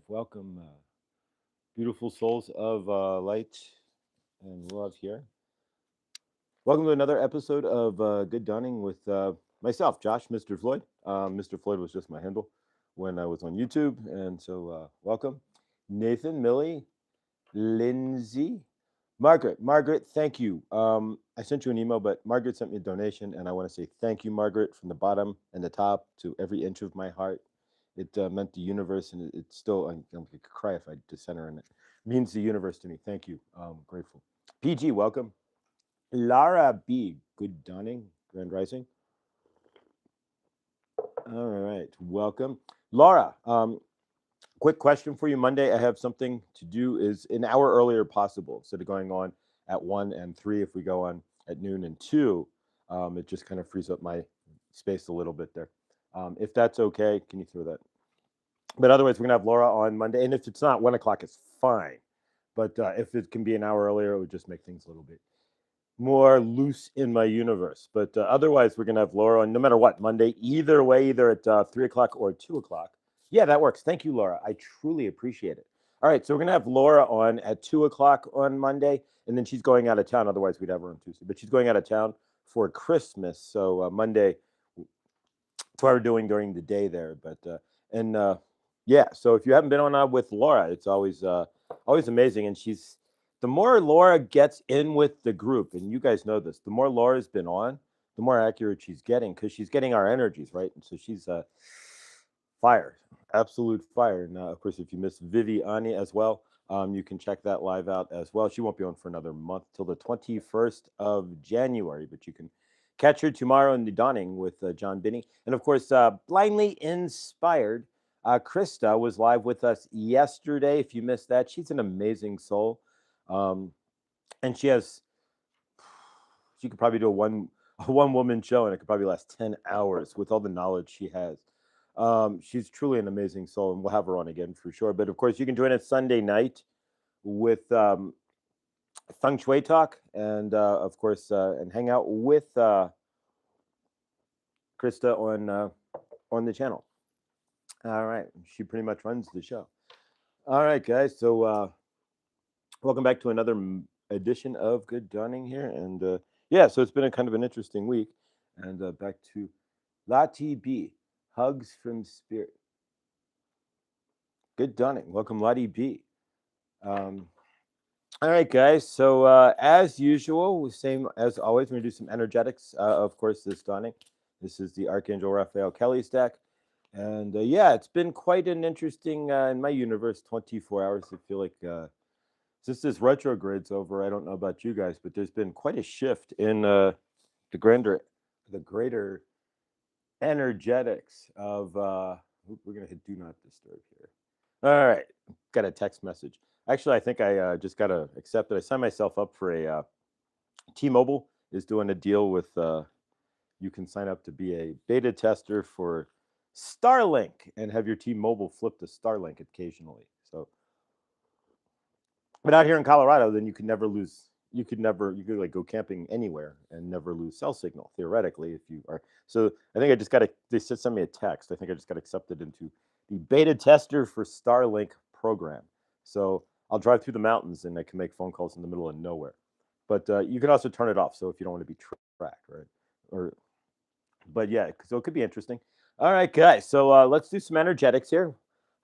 Welcome, beautiful souls of light and love here. Welcome to another episode of Good Dawning with myself, Josh, Mr. Floyd. Mr. Floyd was just my handle when I was on YouTube, and so welcome. Nathan, Millie, Lindsay, Margaret. Margaret, thank you. I sent you an email, but Margaret sent me a donation, and I want to say thank you, Margaret, from the bottom and the top to every inch of my heart. It meant the universe, and it's still, I could cry if I dissenter in it. Means the universe to me. Thank you. Grateful. PG, welcome. Lara B, good dawning, Grand Rising. All right, welcome. Laura, quick question for you. Monday, I have something to do. Is an hour earlier possible instead of going on at 1 and 3? If we go on at noon and 2, it just kind of frees up my space a little bit there. If that's okay, can you throw that? But otherwise, we're gonna have Laura on Monday, and if it's not 1 o'clock, it's fine. But if it can be an hour earlier, it would just make things a little bit more loose in my universe. But otherwise, we're gonna have Laura on no matter what Monday. Either way, either at 3 o'clock or 2 o'clock. Yeah, that works. Thank you, Laura. I truly appreciate it. All right, so we're gonna have Laura on at 2 o'clock on Monday, and then she's going out of town. Otherwise, we'd have her on Tuesday. But she's going out of town for Christmas, so Monday. That's what we're doing during the day there. But and yeah, so if you haven't been on with Laura, it's always amazing, and she's the more Laura gets in with the group, and you guys know this, the more Laura's been on, the more accurate she's getting because she's getting our energies right, and so she's fire, absolute fire. And of course, if you miss Viviani as well, you can check that live out as well. She won't be on for another month till the 21st of January, but you can catch her tomorrow in the dawning with John Binney, and of course, blindly inspired. Krista was live with us yesterday. If you missed that, she's an amazing soul. Um, and she could probably do a one woman show, and it could probably last 10 hours with all the knowledge she has. She's truly an amazing soul, and we'll have her on again for sure. But of course, you can join us Sunday night with Feng Shui Talk, and of course, and hang out with Krista on the channel. All right, she pretty much runs the show. All right, guys. So welcome back to another edition of Good Dawning here, and yeah, so it's been a kind of an interesting week, and back to Lati B, hugs from spirit. Good Dawning, welcome Lati B. All right, guys. So as usual, same as always, we're gonna do some energetics. Of course, this dawning. This is the Archangel Raphael Kelly stack, and yeah, it's been quite an interesting in my universe. 24 hours. I feel like since this retrograde's over, I don't know about you guys, but there's been quite a shift in the greater energetics of. We're gonna hit do not disturb here. All right, got a text message. Actually, I think I just got to accept it. I signed myself up for a T-Mobile is doing a deal with. You can sign up to be a beta tester for Starlink and have your T-Mobile flip to Starlink occasionally. So, but out here in Colorado, then you could never lose. You could like go camping anywhere and never lose cell signal theoretically if you are. So I think I just got to. They sent me a text. I think I just got accepted into the beta tester for Starlink program. So I'll drive through the mountains and I can make phone calls in the middle of nowhere. But you can also turn it off. So if you don't want to be tracked, right? Or, but yeah, so it could be interesting. All right, guys. So let's do some energetics here.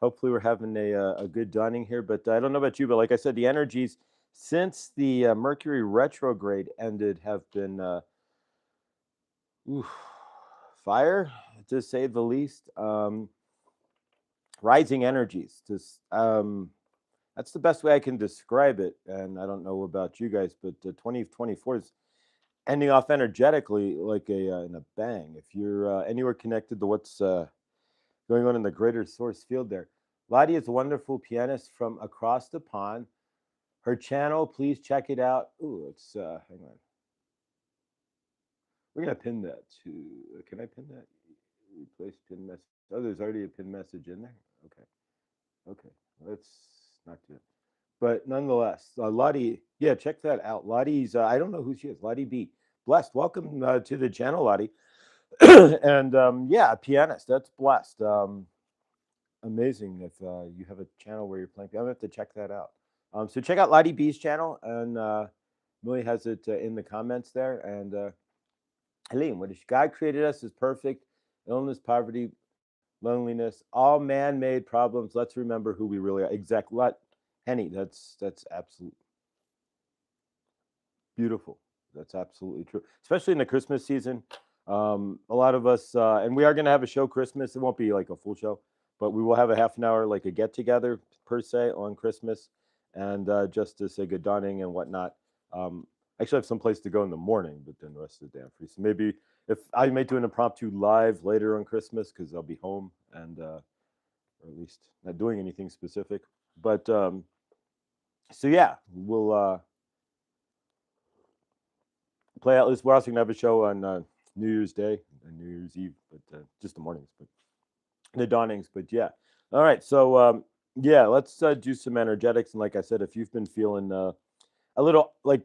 Hopefully, we're having a good dawning here. But I don't know about you, but like I said, the energies since the Mercury retrograde ended have been oof, fire, to say the least. Rising energies. Just that's the best way I can describe it. And I don't know about you guys, but 2024 is ending off energetically like in a bang. If you're anywhere connected to what's going on in the greater source field there. Lottie is a wonderful pianist from across the pond. Her channel, please check it out. Ooh, it's hang on. We're gonna pin that to. Can I pin that? Replace pin message. Oh, there's already a pin message in there. Okay. Let's not do it. But nonetheless, Lottie, yeah, check that out. Lottie's. I don't know who she is. Lottie B. Blessed. Welcome to the channel, Lottie. And yeah, a pianist. That's blessed. amazing if you have a channel where you're playing. I'm gonna have to check that out. So check out Lottie B's channel, and Millie has it in the comments there. And Helene, what is God created us as perfect? Illness, poverty, loneliness, all man-made problems. Let's remember who we really are. Exactly. Henny, that's absolutely beautiful. That's absolutely true, especially in the Christmas season. A lot of us, and we are going to have a show Christmas. It won't be like a full show, but we will have a half an hour, like a get together per se on Christmas, and just to say good dawning and whatnot. Actually, I have some place to go in the morning, but then the rest of the day I'm free. So maybe if I may do an impromptu live later on Christmas because I'll be home and, or at least not doing anything specific. But so yeah, we'll play out. We're also gonna have a show on New Year's Day and New Year's Eve, but just the mornings, but the dawnings. But yeah, all right. So yeah, let's do some energetics. And like I said, if you've been feeling a little like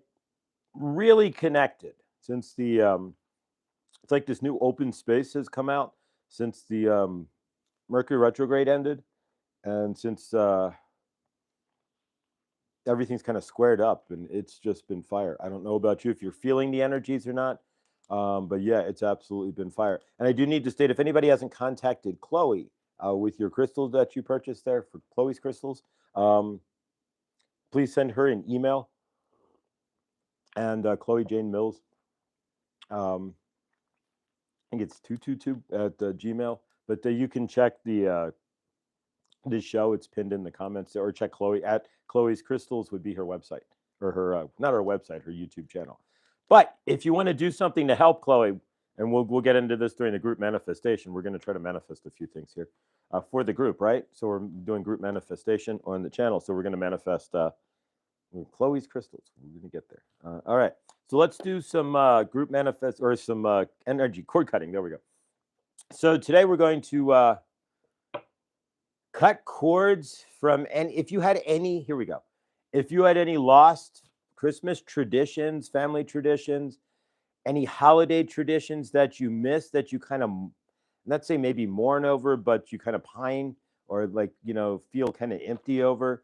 really connected since the it's like this new open space has come out since the Mercury retrograde ended, and since everything's kind of squared up, and it's just been fire. I don't know about you if you're feeling the energies or not, but yeah, it's absolutely been fire. And I do need to state, if anybody hasn't contacted Chloe with your crystals that you purchased there for Chloe's crystals, please send her an email. And Chloe Jane Mills, I think it's 222 at Gmail, but you can check the show. It's pinned in the comments, or check Chloe at Chloe's Crystals would be her website, or her not her website, her YouTube channel. But if you want to do something to help Chloe, and we'll get into this during the group manifestation, we're going to try to manifest a few things here for the group, right? So we're doing group manifestation on the channel, so we're going to manifest Chloe's crystals. We're going to get there. All right, so let's do some group manifest or some energy cord cutting. There we go. So today we're going to cut cords from, and if you had any, here we go. If you had any lost Christmas traditions, family traditions, any holiday traditions that you miss, that you kind of, let's say maybe mourn over, but you kind of pine or like, feel kind of empty over.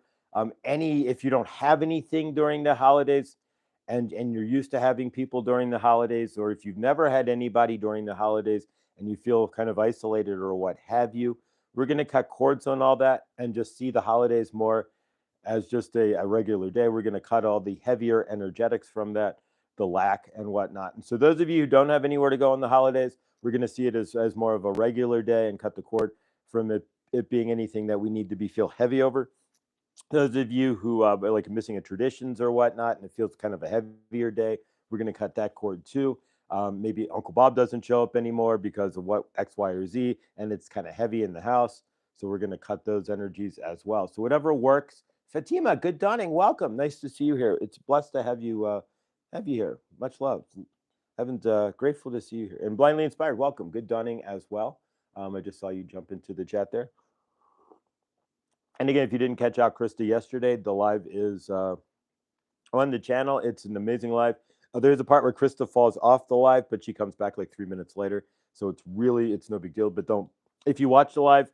If you don't have anything during the holidays and you're used to having people during the holidays, or if you've never had anybody during the holidays and you feel kind of isolated or what have you, we're going to cut cords on all that and just see the holidays more as just a regular day. We're going to cut all the heavier energetics from that, the lack and whatnot. And so those of you who don't have anywhere to go on the holidays, we're going to see it as more of a regular day and cut the cord from it being anything that we need to feel heavy over. Those of you who are like missing a traditions or whatnot, and it feels kind of a heavier day, we're going to cut that cord too. Maybe Uncle Bob doesn't show up anymore because of what X, Y, or Z, and it's kind of heavy in the house. So we're going to cut those energies as well. So whatever works. Fatima, good dawning. Welcome. Nice to see you here. It's blessed to have you here. Much love. Grateful to see you here. And Blindly Inspired, welcome. Good dawning as well. I just saw you jump into the chat there. And again, if you didn't catch out Krista yesterday, the live is on the channel. It's an amazing live. There's a part where Krista falls off the live, but she comes back like 3 minutes later. So it's no big deal. But if you watch the live,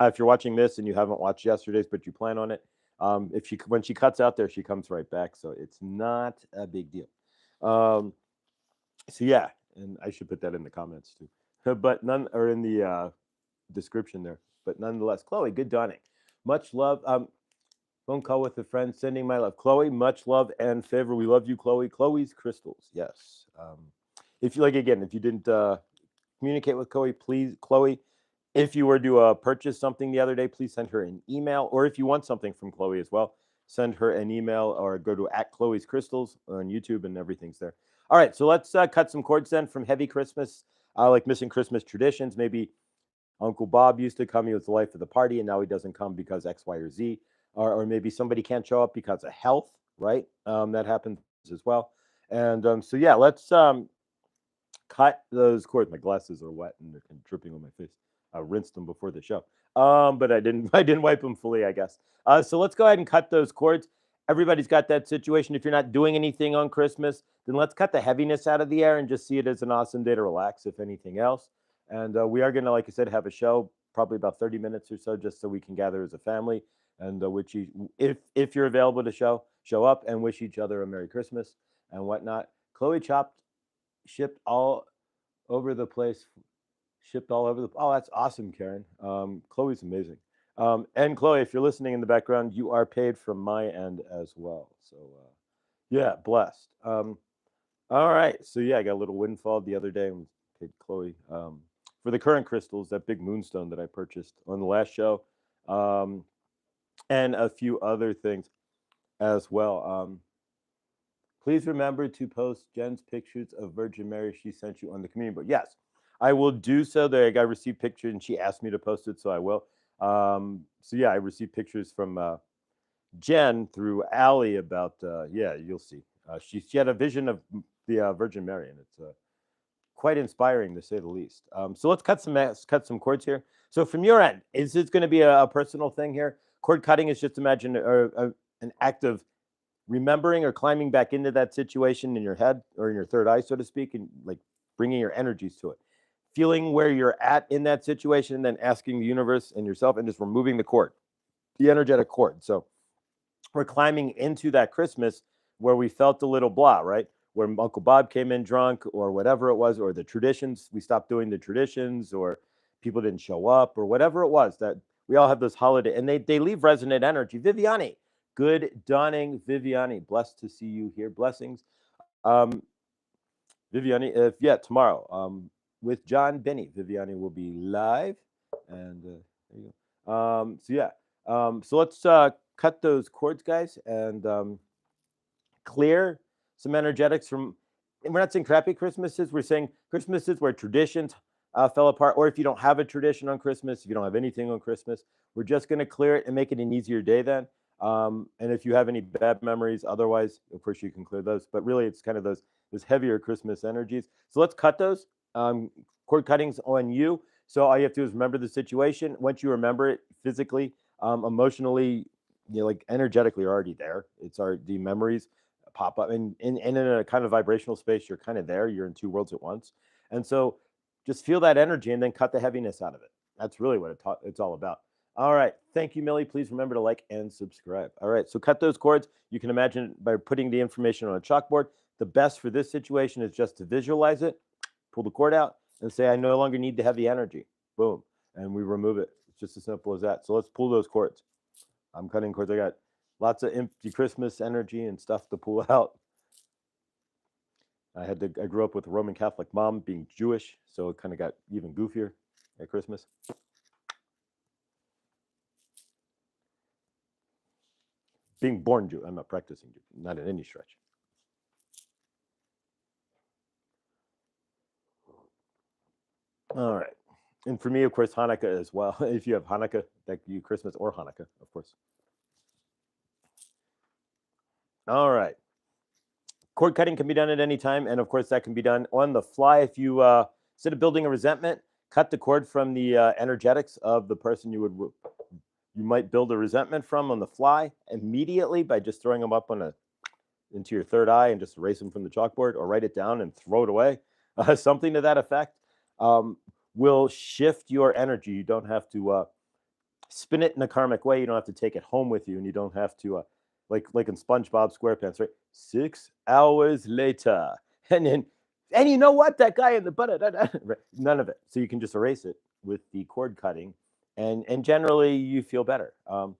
if you're watching this and you haven't watched yesterday's, but you plan on it, when she cuts out there, she comes right back. So it's not a big deal. So yeah, and I should put that in the comments too, but none are in the description there. But nonetheless, Chloe, good dawning. Much love. Phone call with a friend, sending my love. Chloe, much love and favor. We love you, Chloe. Chloe's crystals, yes. If you if you didn't communicate with Chloe, please, Chloe, if you were to purchase something the other day, please send her an email. Or if you want something from Chloe as well, send her an email or go to @Chloe's Crystals on YouTube, and everything's there. All right, so let's cut some cords then from heavy Christmas, like missing Christmas traditions. Maybe Uncle Bob used to come. He was the life of the party, and now he doesn't come because X, Y, or Z. Or maybe somebody can't show up because of health, right? That happens as well. And so, yeah, let's cut those cords. My glasses are wet and they're kind of dripping on my face. I rinsed them before the show, but I didn't wipe them fully, I guess. So let's go ahead and cut those cords. Everybody's got that situation. If you're not doing anything on Christmas, then let's cut the heaviness out of the air and just see it as an awesome day to relax, if anything else. And we are going to, like I said, have a show probably about 30 minutes or so, just so we can gather as a family and if you're available to show up and wish each other a Merry Christmas and whatnot. Chloe shipped all over the place, shipped all over the. Oh, that's awesome, Karen. Chloe's amazing. And Chloe, if you're listening in the background, you are paid from my end as well. So yeah, blessed. All right. So yeah, I got a little windfall the other day and paid Chloe for the current crystals, that big moonstone that I purchased on the last show, and a few other things as well. Please remember to post Jen's pictures of Virgin Mary she sent you on the community board. Yes, I will do so. There, I received pictures and she asked me to post it, so I will. So yeah, I received pictures from Jen through Allie about yeah, you'll see. She had a vision of the Virgin Mary, and it's quite inspiring to say the least. So let's cut some cords here. So from your end, is this going to be a personal thing here? Cord cutting is just imagine an act of remembering or climbing back into that situation in your head or in your third eye, so to speak, and like bringing your energies to it, feeling where you're at in that situation, and then asking the universe and yourself and just removing the cord, the energetic cord. So we're climbing into that Christmas where we felt a little blah, right? Where Uncle Bob came in drunk or whatever it was, or the traditions, we stopped doing the traditions, or people didn't show up, or whatever it was. That we all have those holiday, and they leave resonant energy. Viviani, good dawning, Viviani. Blessed to see you here. Blessings. Viviani, tomorrow with John Benny. Viviani will be live. And there you go. So let's cut those cords, guys, and clear some energetics from. And we're not saying crappy Christmases. We're saying Christmases where traditions fell apart, or if you don't have a tradition on Christmas, if you don't have anything on Christmas, we're just going to clear it and make it an easier day then. And if you have any bad memories, otherwise, of course, you can clear those. But really, it's kind of those heavier Christmas energies. So let's cut those. Cord cuttings on you. So all you have to do is remember the situation. Once you remember it physically, emotionally, like energetically, you're already there. It's the memories pop up, and in a kind of vibrational space, you're kind of there. You're in two worlds at once, and so just feel that energy and then cut the heaviness out of it. That's really what it's all about. All right. Thank you, Millie. Please remember to like and subscribe. All right. So cut those cords. You can imagine by putting the information on a chalkboard. The best for this situation is just to visualize it, pull the cord out, and say, I no longer need the heavy energy. Boom. And we remove it. It's just as simple as that. So let's pull those cords. I'm cutting cords. I got lots of empty Christmas energy and stuff to pull out. I grew up with a Roman Catholic mom, being Jewish, so it kind of got even goofier at Christmas. Being born Jew, I'm not practicing Jew, not in any stretch. All right. And for me, of course, Hanukkah as well. If you have Hanukkah, that you Christmas or Hanukkah, of course. All right. Cord cutting can be done at any time, and of course, that can be done on the fly. If you instead of building a resentment, cut the cord from the energetics of the person you might build a resentment from on the fly immediately by just throwing them up into your third eye and just erase them from the chalkboard, or write it down and throw it away. Something to that effect will shift your energy. You don't have to spin it in a karmic way. You don't have to take it home with you, and you don't have to like in SpongeBob SquarePants, right? 6 hours later, and you know what? That guy in the butt, right? None of it. So you can just erase it with the cord cutting, and generally you feel better. So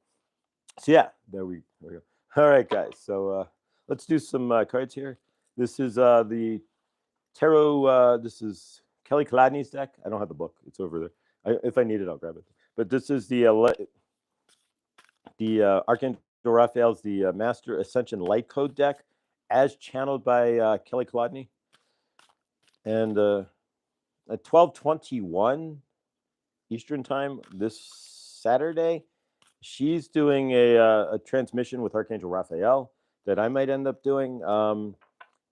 yeah, there we go. All right, guys. So let's do some cards here. This is the tarot. This is Kelly Kladny's deck. I don't have the book. It's over there. If I need it, I'll grab it. But this is the Archangel Raphael's the Master Ascension Light Code deck, as channeled by Kelly Kladny. And at 12:21 Eastern time this Saturday, she's doing a transmission with Archangel Raphael that I might end up doing. I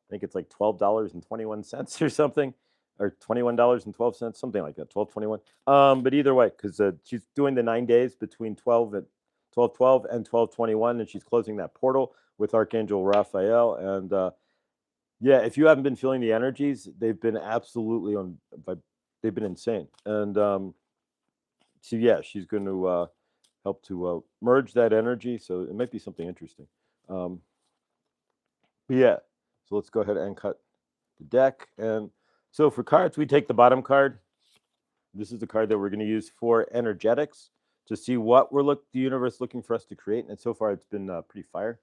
think it's like $12.21 or something, or $21.12, something like that, 12:21. But either way, because she's doing the 9 days between 12:12 and 12:21, and she's closing that portal with Archangel Raphael. And yeah, if you haven't been feeling the energies, they've been absolutely they've been insane. And So yeah, she's going to help to merge that energy. So it might be something interesting. Um, but yeah, so let's go ahead and cut the deck. And so for cards, we take the bottom card. This is the card that we're going to use for energetics to see what the universe looking for us to create. And so far, it's been pretty fire.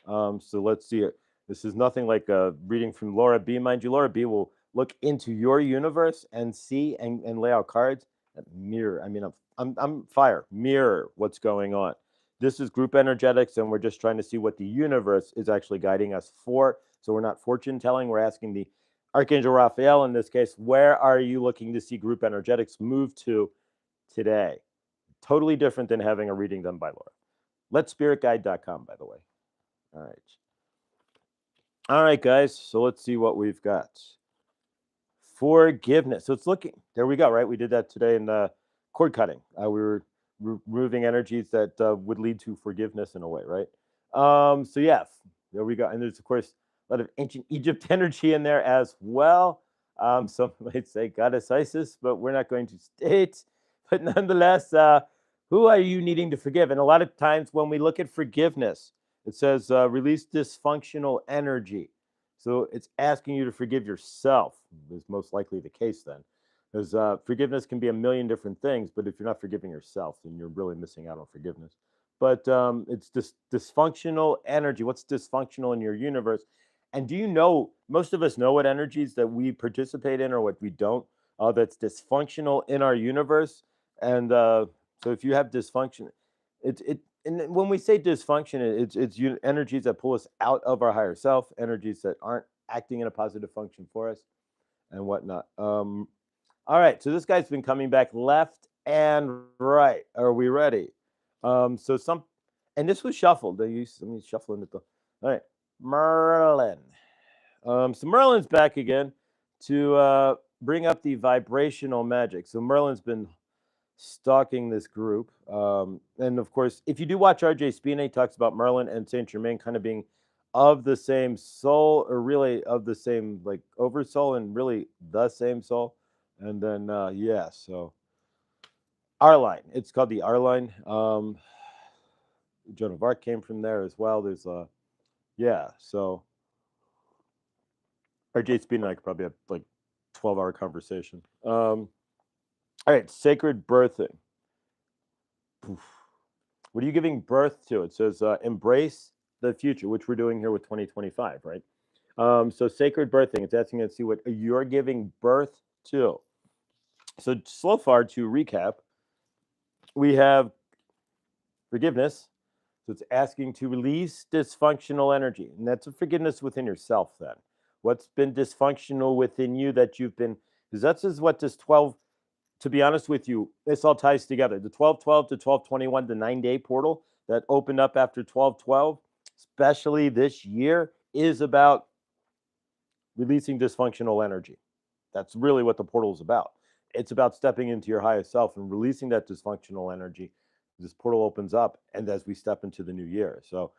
So let's see it. This is nothing like a reading from Laura B. Mind you, Laura B. will look into your universe and see and lay out cards that mirror. I mean, I'm fire. Mirror what's going on. This is group energetics, and we're just trying to see what the universe is actually guiding us for. So we're not fortune telling. We're asking the Archangel Raphael, in this case, where are you looking to see group energetics move to today? Totally different than having a reading done by Laura. LetSpiritGuide.com, by the way. All right. All right, guys. So let's see what we've got. Forgiveness. So it's looking, there we go, right? We did that today in the cord cutting. We were removing energies that would lead to forgiveness in a way, right? So yeah, there we go. And there's, of course, a lot of ancient Egypt energy in there as well. Some might say Goddess Isis, but we're not going to state. But nonetheless, who are you needing to forgive? And a lot of times when we look at forgiveness, it says release dysfunctional energy. So it's asking you to forgive yourself, is most likely the case then. Because forgiveness can be a million different things, but if you're not forgiving yourself, then you're really missing out on forgiveness. But it's this dysfunctional energy. What's dysfunctional in your universe? And do you know, most of us know what energies that we participate in or what we don't, that's dysfunctional in our universe. And so if you have dysfunction, and when we say dysfunction, it's energies that pull us out of our higher self, energies that aren't acting in a positive function for us, and whatnot. All right, so this guy's been coming back left and right. Are we ready? And this was shuffled. Let me shuffle it. All right, Merlin. So Merlin's back again to bring up the vibrational magic. So Merlin's been stalking this group. And of course, if you do watch RJ Spina, he talks about Merlin and Saint Germain kind of being of the same soul, or really of the same like oversoul, and really the same soul. And then yeah, so R line. It's called the R line. Joan of Arc came from there as well. There's yeah, so RJ Spina and I could probably have like 12-hour conversation. All right, sacred birthing. What are you giving birth to? It says embrace the future, which we're doing here with 2025, right? So sacred birthing, it's asking us to see what you're giving birth to. So far, to recap, we have forgiveness. So it's asking to release dysfunctional energy. And that's a forgiveness within yourself then. What's been dysfunctional within you that you've been, because that's is what this 12, to be honest with you, this all ties together. The 12/12 to 12/21, the 9-day portal that opened up after 12/12, especially this year, is about releasing dysfunctional energy. That's really what the portal is about. It's about stepping into your highest self and releasing that dysfunctional energy. This portal opens up, and as we step into the new year, so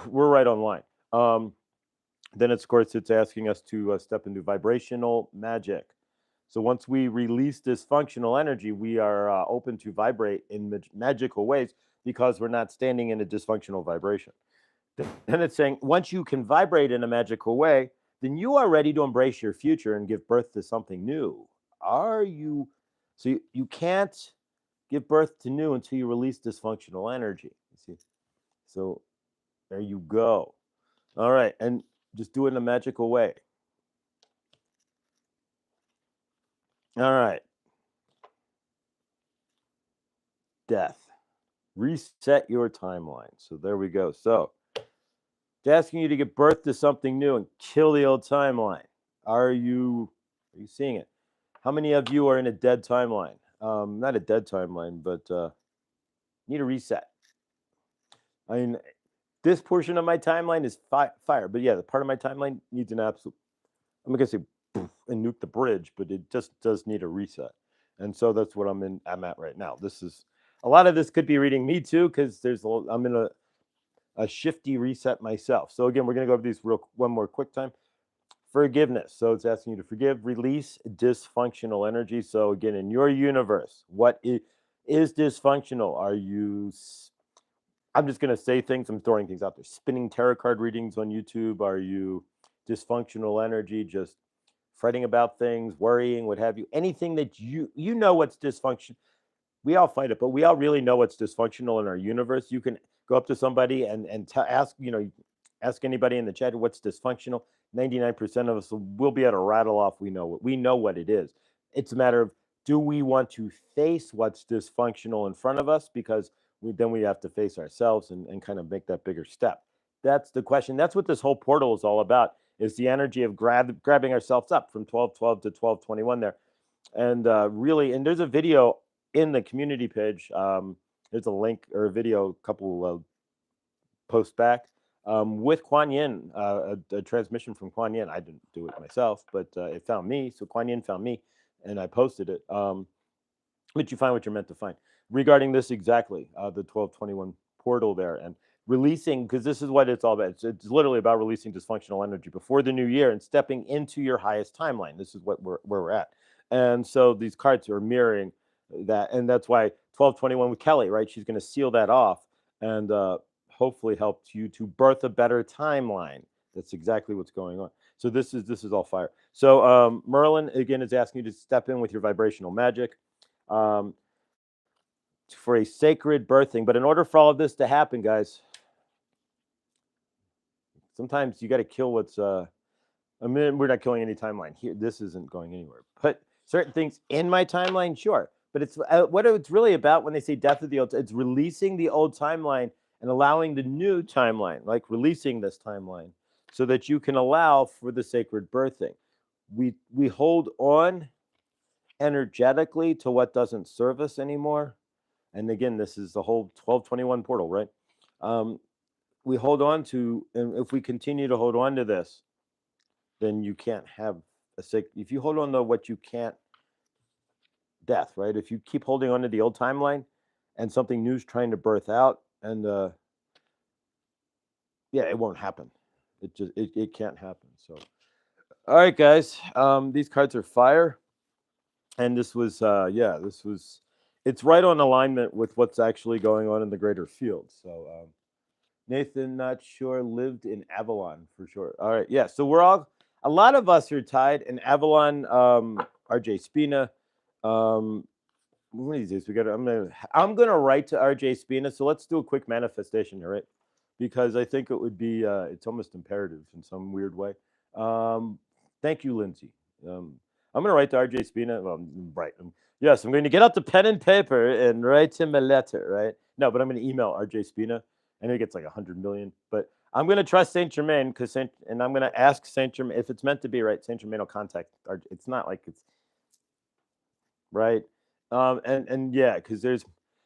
we're right on line. Then, of course, it's asking us to step into vibrational magic. So once we release dysfunctional energy, we are open to vibrate in magical ways because we're not standing in a dysfunctional vibration. Then it's saying once you can vibrate in a magical way, then you are ready to embrace your future and give birth to something new. Are you? So you can't give birth to new until you release dysfunctional energy. You see? So there you go. All right. And just do it in a magical way. All right. Death. Reset your timeline. So there we go. So it's asking you to give birth to something new and kill the old timeline. Are you seeing it? How many of you are in a dead timeline? Not a dead timeline, but need a reset. I mean, this portion of my timeline is fire, but yeah, the part of my timeline needs an absolute, I'm not gonna say poof and nuke the bridge, but it just does need a reset. And so that's what I'm at right now. This is a lot of this could be reading me too, because I'm in a shifty reset myself. So again, we're gonna go over these one more quick time. Forgiveness. So it's asking you to forgive, release dysfunctional energy. So again, in your universe, is dysfunctional. Are you I'm just going to say things, I'm throwing things out there. Spinning tarot card readings on YouTube. Are you dysfunctional energy, just fretting about things, worrying, what have you? Anything that you know what's dysfunction. We all fight it, but we all really know what's dysfunctional in our universe. You can go up to somebody and ask, ask anybody in the chat what's dysfunctional. 99% of us will be able to rattle off. We know what it is. It's a matter of, do we want to face what's dysfunctional in front of us? Because then we have to face ourselves and kind of make that bigger step. That's the question. That's what this whole portal is all about, is the energy of grabbing ourselves up from 1212 to 1221 there. And really, and there's a video in the community page. There's a link or a video, a couple of posts back, with Kuan Yin, a transmission from Kuan Yin. I didn't do it myself, but it found me. So Kuan Yin found me, and I posted it. But you find what you're meant to find regarding this exactly, the 1221 portal there, and releasing, because this is what it's all about. It's literally about releasing dysfunctional energy before the new year and stepping into your highest timeline. This is where we're at. And so these cards are mirroring that, and that's why 1221 with Kelly, right? She's going to seal that off and hopefully help you to birth a better timeline. That's exactly what's going on. So this is all fire. So Merlin again is asking you to step in with your vibrational magic for a sacred birthing. But in order for all of this to happen, guys, sometimes you got to kill what's. I mean, we're not killing any timeline here. This isn't going anywhere. But certain things in my timeline, sure. But it's what it's really about when they say death of the old. It's releasing the old timeline and allowing the new timeline, like releasing this timeline, so that you can allow for the sacred birthing. We hold on energetically to what doesn't serve us anymore. And again, this is the whole 1221 portal, right? We hold on to, and if we continue to hold on to this, then you can't have a sick. If you hold on to what you can't, death, right? If you keep holding on to the old timeline and something new's trying to birth out, and yeah, it won't happen. It can't happen. So, all right, guys, these cards are fire, and this was it's right on alignment with what's actually going on in the greater field. So Nathan, not sure, lived in Avalon for sure. All right, yeah. So a lot of us are tied in Avalon. RJ Spina. One of these days I'm gonna write to RJ Spina. So let's do a quick manifestation here, right? Because I think it would be it's almost imperative in some weird way. Thank you, Lindsay. I'm gonna write to RJ Spina. Well, right. Yes, I'm going to get out the pen and paper and write him a letter, right? No, but I'm going to email RJ Spina. I know he gets like 100 million, but I'm going to trust Saint Germain and I'm going to ask Saint Germain if it's meant to be, right? Saint Germain will contact RJ. It's not like it's right. And yeah, because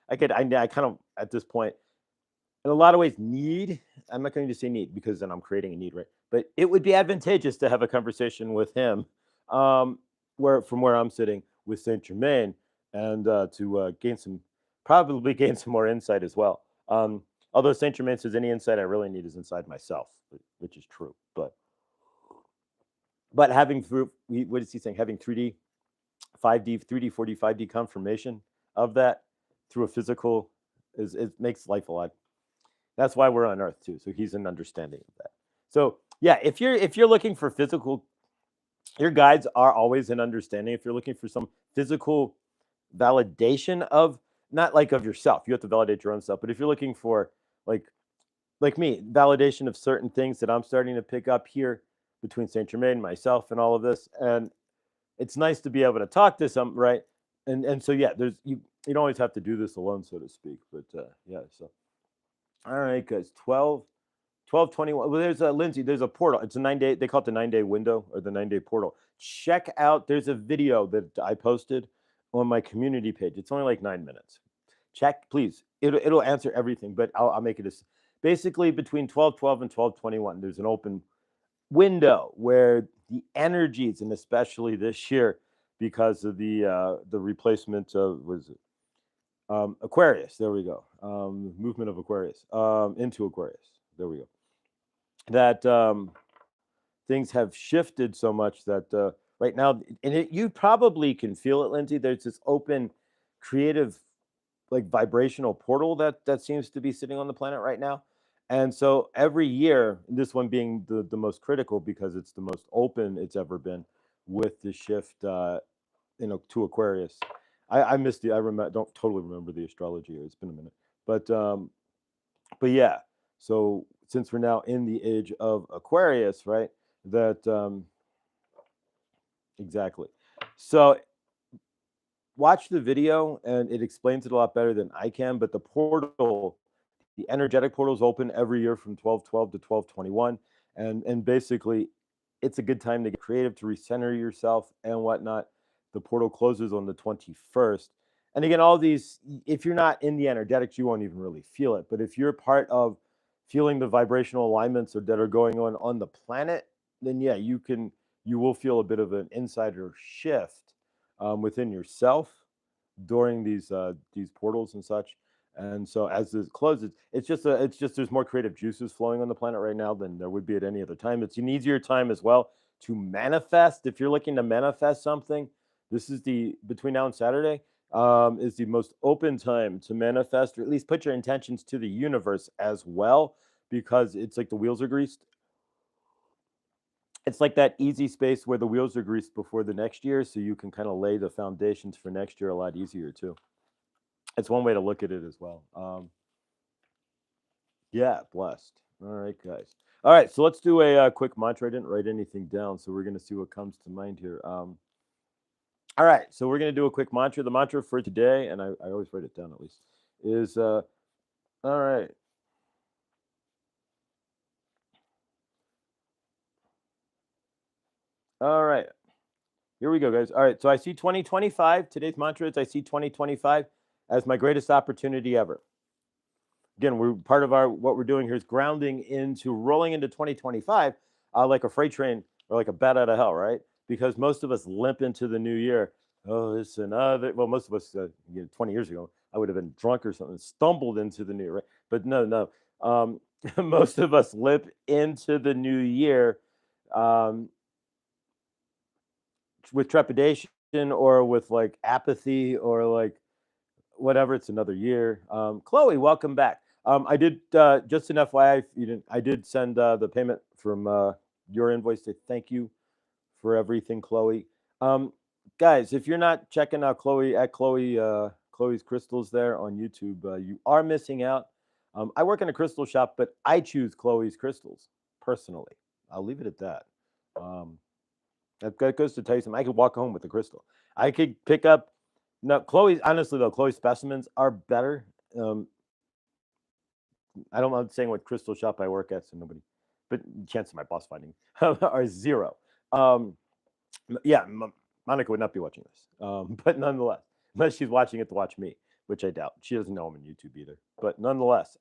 I kind of at this point, in a lot of ways, I'm not going to say need because then I'm creating a need, right? But it would be advantageous to have a conversation with him, from where I'm sitting with Saint Germain, and to probably gain some more insight as well. Although Saint Germain says any insight I really need is inside myself, which is true. But having what is he saying? Having 3D, 5D, 3D, 4D, 5D confirmation of that through a physical it makes life a lot. That's why we're on Earth too. So he's an understanding of that. So yeah, if you're looking for physical, your guides are always an understanding. If you're looking for some physical validation of, not like of yourself, you have to validate your own self. But if you're looking for like me, validation of certain things that I'm starting to pick up here between Saint Germain, myself, and all of this, and it's nice to be able to talk to some, right? And so yeah, you don't always have to do this alone, so to speak. But yeah, so all right, guys, 1221. Well, there's Lindsay. There's a portal. It's a 9-day. They call it the 9-day window or the 9-day portal. Check out. There's a video that I posted on my community page. It's only like 9 minutes. Check, please. It'll answer everything, but I'll make it basically between 1212 and 1221. There's an open window where the energies, and especially this year because of the replacement of Aquarius. There we go. Movement of Aquarius into Aquarius. There we go. That things have shifted so much that right now, and you probably can feel it, Lindsay. There's this open, creative like vibrational portal that seems to be sitting on the planet right now. And so every year, this one being the most critical because it's the most open it's ever been with the shift, to Aquarius. I missed the I remember don't totally remember the astrology year. It's been a minute, but yeah. So since we're now in the age of Aquarius, right? That exactly. So watch the video and it explains it a lot better than I can. But the portal, the energetic portals open every year from 12/12 to 12/21, and basically, it's a good time to get creative, to recenter yourself and whatnot. The portal closes on the 21st, and again, all these, if you're not in the energetics, you won't even really feel it. But if you're part of feeling the vibrational alignments that are going on the planet, then yeah, you will feel a bit of an insider shift within yourself during these portals and such. And so as this closes, it's just there's more creative juices flowing on the planet right now than there would be at any other time. It's an easier time as well to manifest. If you're looking to manifest something, this is the between now and Saturday is the most open time to manifest, or at least put your intentions to the universe as well, because it's like the wheels are greased. It's like that easy space where the wheels are greased before the next year, so you can kind of lay the foundations for next year a lot easier too. It's one way to look at it as well. Yeah, blessed. All right, guys. All right, so let's do a quick mantra. I didn't write anything down, so we're going to see what comes to mind here. All right, so we're going to do a quick mantra. The mantra for today, and I always write it down at least, is all right. All right. Here we go, guys. All right, so I see 2025. Today's mantra is I see 2025 as my greatest opportunity ever. Again, we're part of our what we're doing here is grounding into rolling into 2025 like a freight train or like a bat out of hell, right? Because most of us limp into the new year. Oh, it's another. Well, most of us, 20 years ago, I would have been drunk or something, stumbled into the new year, right? But no. Most of us limp into the new year um, with trepidation or with like apathy or like whatever. It's another year. Chloe, welcome back. I did just an FYI. You didn't. I did send the payment from your invoice to thank you for everything, Chloe. Guys, if you're not checking out Chloe's crystals there on YouTube, you are missing out. I work in a crystal shop, but I choose Chloe's crystals personally. I'll leave it at that. That goes to tell you something. I could walk home with a crystal. I could pick up. No, Chloe's honestly though, Chloe's specimens are better. I don't know saying what crystal shop I work at, so nobody, but chance of my boss finding are zero. Yeah, Monica would not be watching this, but nonetheless, unless she's watching it to watch me, which I doubt. She doesn't know I'm on YouTube either, but nonetheless,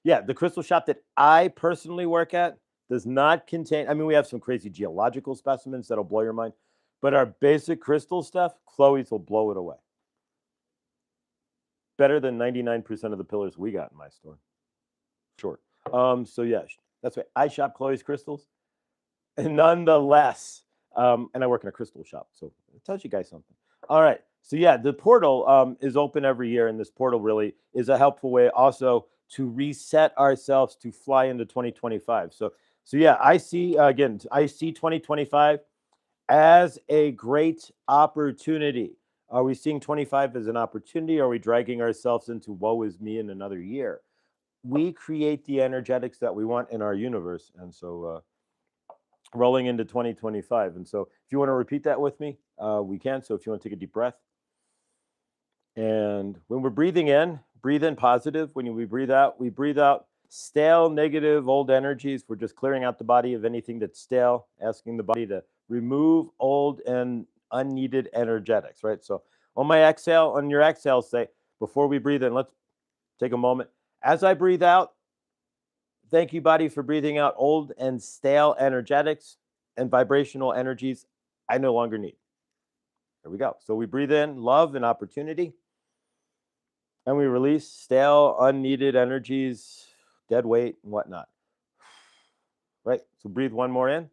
yeah, the crystal shop that I personally work at does not contain. I mean, we have some crazy geological specimens that'll blow your mind, but our basic crystal stuff, Chloe's will blow it away. Better than 99% of the pillars we got in my store. Sure. So yeah, that's right. I shop Chloe's crystals, and nonetheless, and I work in a crystal shop, so it tells you guys something. All right. So yeah, the portal is open every year, and this portal really is a helpful way also to reset ourselves to fly into 2025. So yeah, I see 2025 as a great opportunity. Are we seeing 25 as an opportunity? Or are we dragging ourselves into woe is me in another year? We create the energetics that we want in our universe. And so rolling into 2025. And so if you want to repeat that with me, we can. So if you want to take a deep breath. And when we're breathing in positive. When we breathe out stale, negative, old energies. We're just clearing out the body of anything that's stale, asking the body to remove old and unneeded energetics, right? So on your exhale, say, before we breathe in, let's take a moment. As I breathe out, thank you, body, for breathing out old and stale energetics and vibrational energies I no longer need. There we go. So we breathe in love and opportunity, and we release stale, unneeded energies, dead weight, and whatnot. Right? So breathe one more in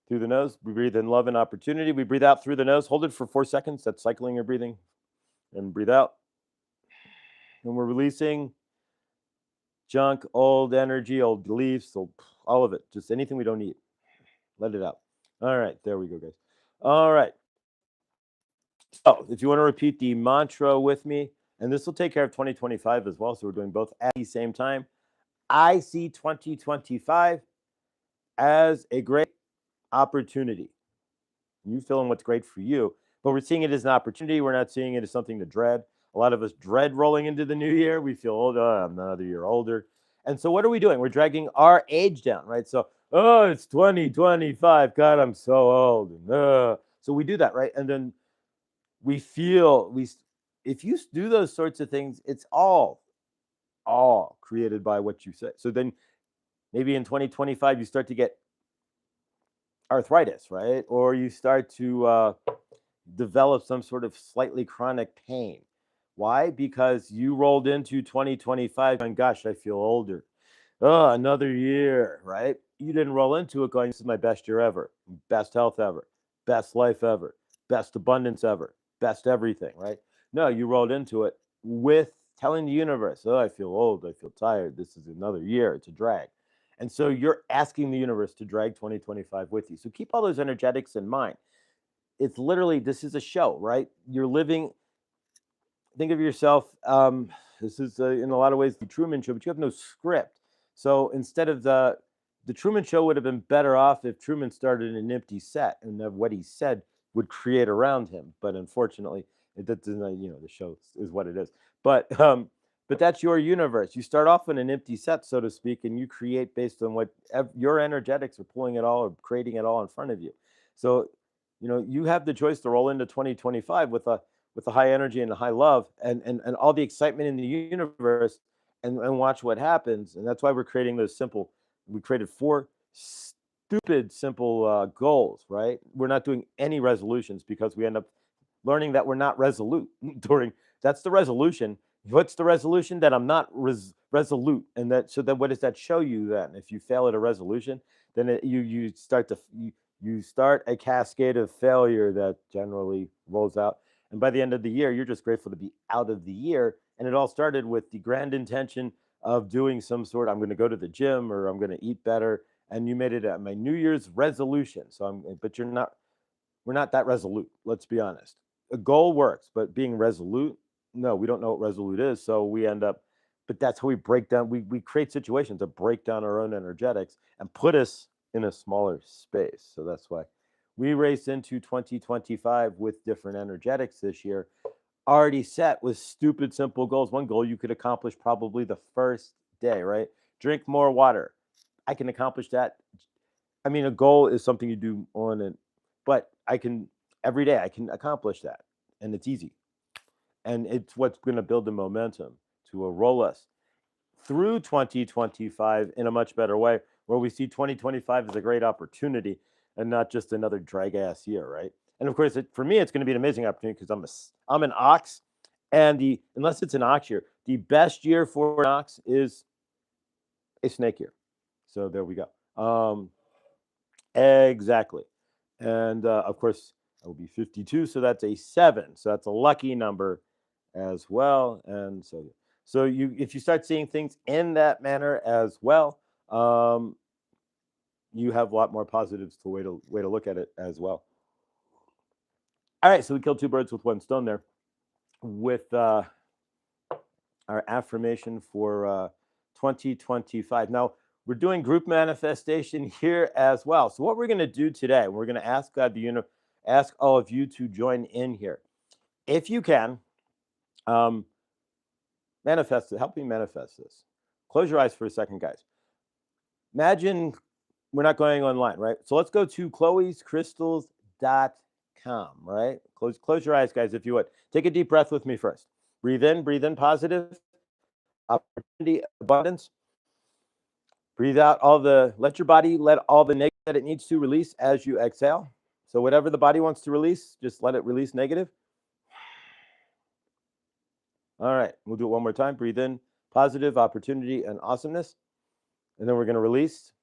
through the nose. We breathe in love and opportunity. We breathe out through the nose. Hold it for 4 seconds. That's cycling your breathing. And breathe out. And we're releasing junk, old energy, old beliefs, all of it. Just anything we don't need. Let it out. All right, there we go, guys. All right. So if you want to repeat the mantra with me, and this will take care of 2025 as well. So we're doing both at the same time. I see 2025 as a great opportunity. You fill in what's great for you, but we're seeing it as an opportunity. We're not seeing it as something to dread. A lot of us dread rolling into the new year. We feel old. Oh, I'm another year older. And so what are we doing? We're dragging our age down, right? So, oh, it's 2025. God, I'm so old. So we do that, right? And then we feel if you do those sorts of things, it's all created by what you say. So then maybe in 2025 you start to get arthritis, right? Or you start to develop some sort of slightly chronic pain. Why? Because you rolled into 2025 and gosh, I feel older. Oh, another year, right? You didn't roll into it going, this is my best year ever, best health ever, best life ever, best abundance ever, best everything, right? No, you rolled into it with telling the universe, oh, I feel old, I feel tired, this is another year, it's a drag. And so you're asking the universe to drag 2025 with you. So keep all those energetics in mind. It's literally, this is a show, right? You're living, think of yourself, this is in a lot of ways the Truman Show, but you have no script. So instead of the Truman Show would have been better off if Truman started an empty set and that what he said would create around him. But unfortunately, it doesn't, the show is what it is. But that's your universe. You start off in an empty set, so to speak, and you create based on what your energetics are pulling it all or creating it all in front of you. So, you have the choice to roll into 2025 with a high energy and a high love and all the excitement in the universe and watch what happens. And that's why we're creating those simple, we created 4 stupid, simple goals, right? We're not doing any resolutions because we end up learning that we're not resolute that's the resolution. What's the resolution? That I'm not resolute. And so then what does that show you then? If you fail at a resolution, then you start a cascade of failure that generally rolls out. And by the end of the year, you're just grateful to be out of the year. And it all started with the grand intention of doing some sort, I'm going to go to the gym or I'm going to eat better. And you made it my New Year's resolution. But we're not that resolute. Let's be honest. A goal works, but being resolute, no, we don't know what resolute is. So we end up, but that's how we break down. We create situations that break down our own energetics and put us in a smaller space. So that's why we race into 2025 with different energetics this year, already set with stupid, simple goals. One goal you could accomplish probably the first day, right? Drink more water. I can accomplish that. I mean, a goal is something you do but every day I can accomplish that. And it's easy. And it's what's going to build the momentum to roll us through 2025 in a much better way, where we see 2025 as a great opportunity and not just another drag ass year, right? And of course, for me, it's going to be an amazing opportunity because I'm an ox, and unless it's an ox year, the best year for an ox is a snake year. So there we go. Exactly. And of course, I will be 52, so that's a 7. So that's a lucky number as well. And so if you start seeing things in that manner as well, you have a lot more positives to way to look at it as well. All right, so we killed 2 birds with 1 stone there with our affirmation for 2025. Now we're doing group manifestation here as well. So what we're going to do today, we're going to ask God, ask all of you to join in here, if you can. Manifest it. Help me manifest this. Close your eyes for a second, guys. Imagine we're not going online, right? So let's go to chloescrystals.com, right? Close your eyes, guys, if you would. Take a deep breath with me first. Breathe in positive, opportunity, abundance. Breathe out let your body let all the negative that it needs to release as you exhale. So whatever the body wants to release, just let it release negative. All right, we'll do it one more time. Breathe in, positive, opportunity, and awesomeness. And then we're going to release.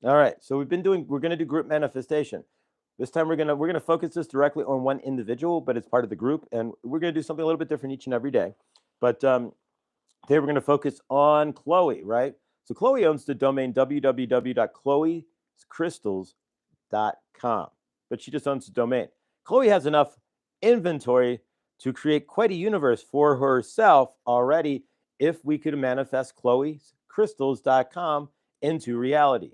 All right, so we're going to do group manifestation. This time we're gonna focus this directly on one individual, but it's part of the group, and we're gonna do something a little bit different each and every day. But today we're gonna focus on Chloe, right? So Chloe owns the domain www.chloescrystals.com, but she just owns the domain. Chloe has enough inventory to create quite a universe for herself already if we could manifest chloescrystals.com into reality.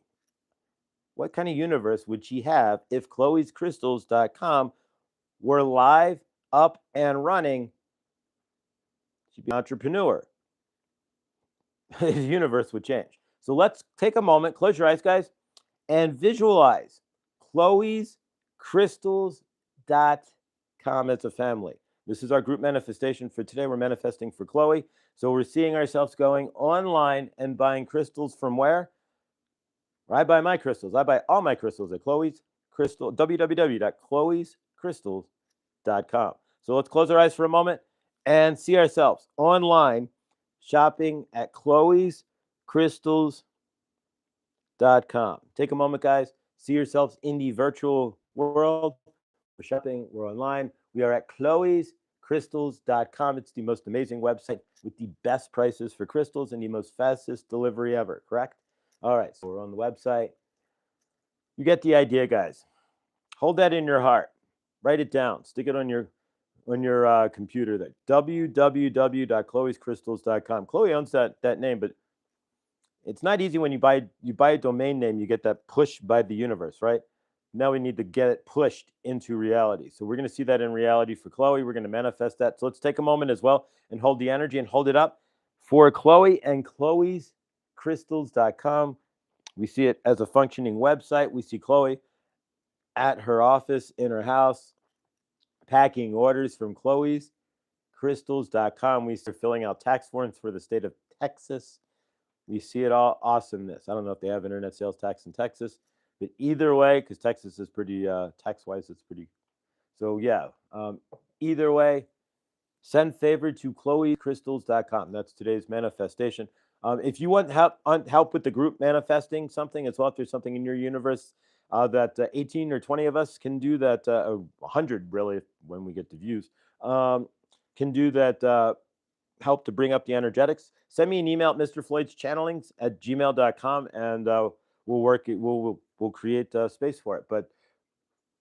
What kind of universe would she have if chloescrystals.com were live, up, and running? She'd be an entrepreneur. The universe would change. So let's take a moment, close your eyes, guys, and visualize chloescrystals.com as a family. This is our group manifestation for today. We're manifesting for Chloe. So we're seeing ourselves going online and buying crystals from where? I buy my crystals. I buy all my crystals at www.chloescrystals.com. So let's close our eyes for a moment and see ourselves online shopping at chloescrystals.com. Take a moment, guys. See yourselves in the virtual world. We're shopping. We're online. We are at chloescrystals.com. It's the most amazing website with the best prices for crystals and the most fastest delivery ever, correct? All right, so we're on the website. You get the idea, guys. Hold that in your heart. Write it down. Stick it on your computer there. www.chloescrystals.com. Chloe owns that name, but it's not easy when you buy a domain name, you get that pushed by the universe, right? Now we need to get it pushed into reality. So we're going to see that in reality for Chloe. We're going to manifest that. So let's take a moment as well and hold the energy and hold it up for Chloe and chloescrystals.com. We see it as a functioning website. We see Chloe at her office in her house packing orders from chloescrystals.com. We start filling out tax forms for the state of Texas. We see it all awesomeness. I don't know if they have internet sales tax in Texas, but either way, because Texas is pretty tax-wise, it's pretty. So yeah, either way, send favor to chloescrystals.com. That's today's manifestation. If you want help with the group manifesting something as well, if there's something in your universe that 18 or 20 of us can do that, 100 really, when we get the views, can do that, help to bring up the energetics, send me an email at mrfloydschannelings@gmail.com, and we'll work it. We'll create space for it. But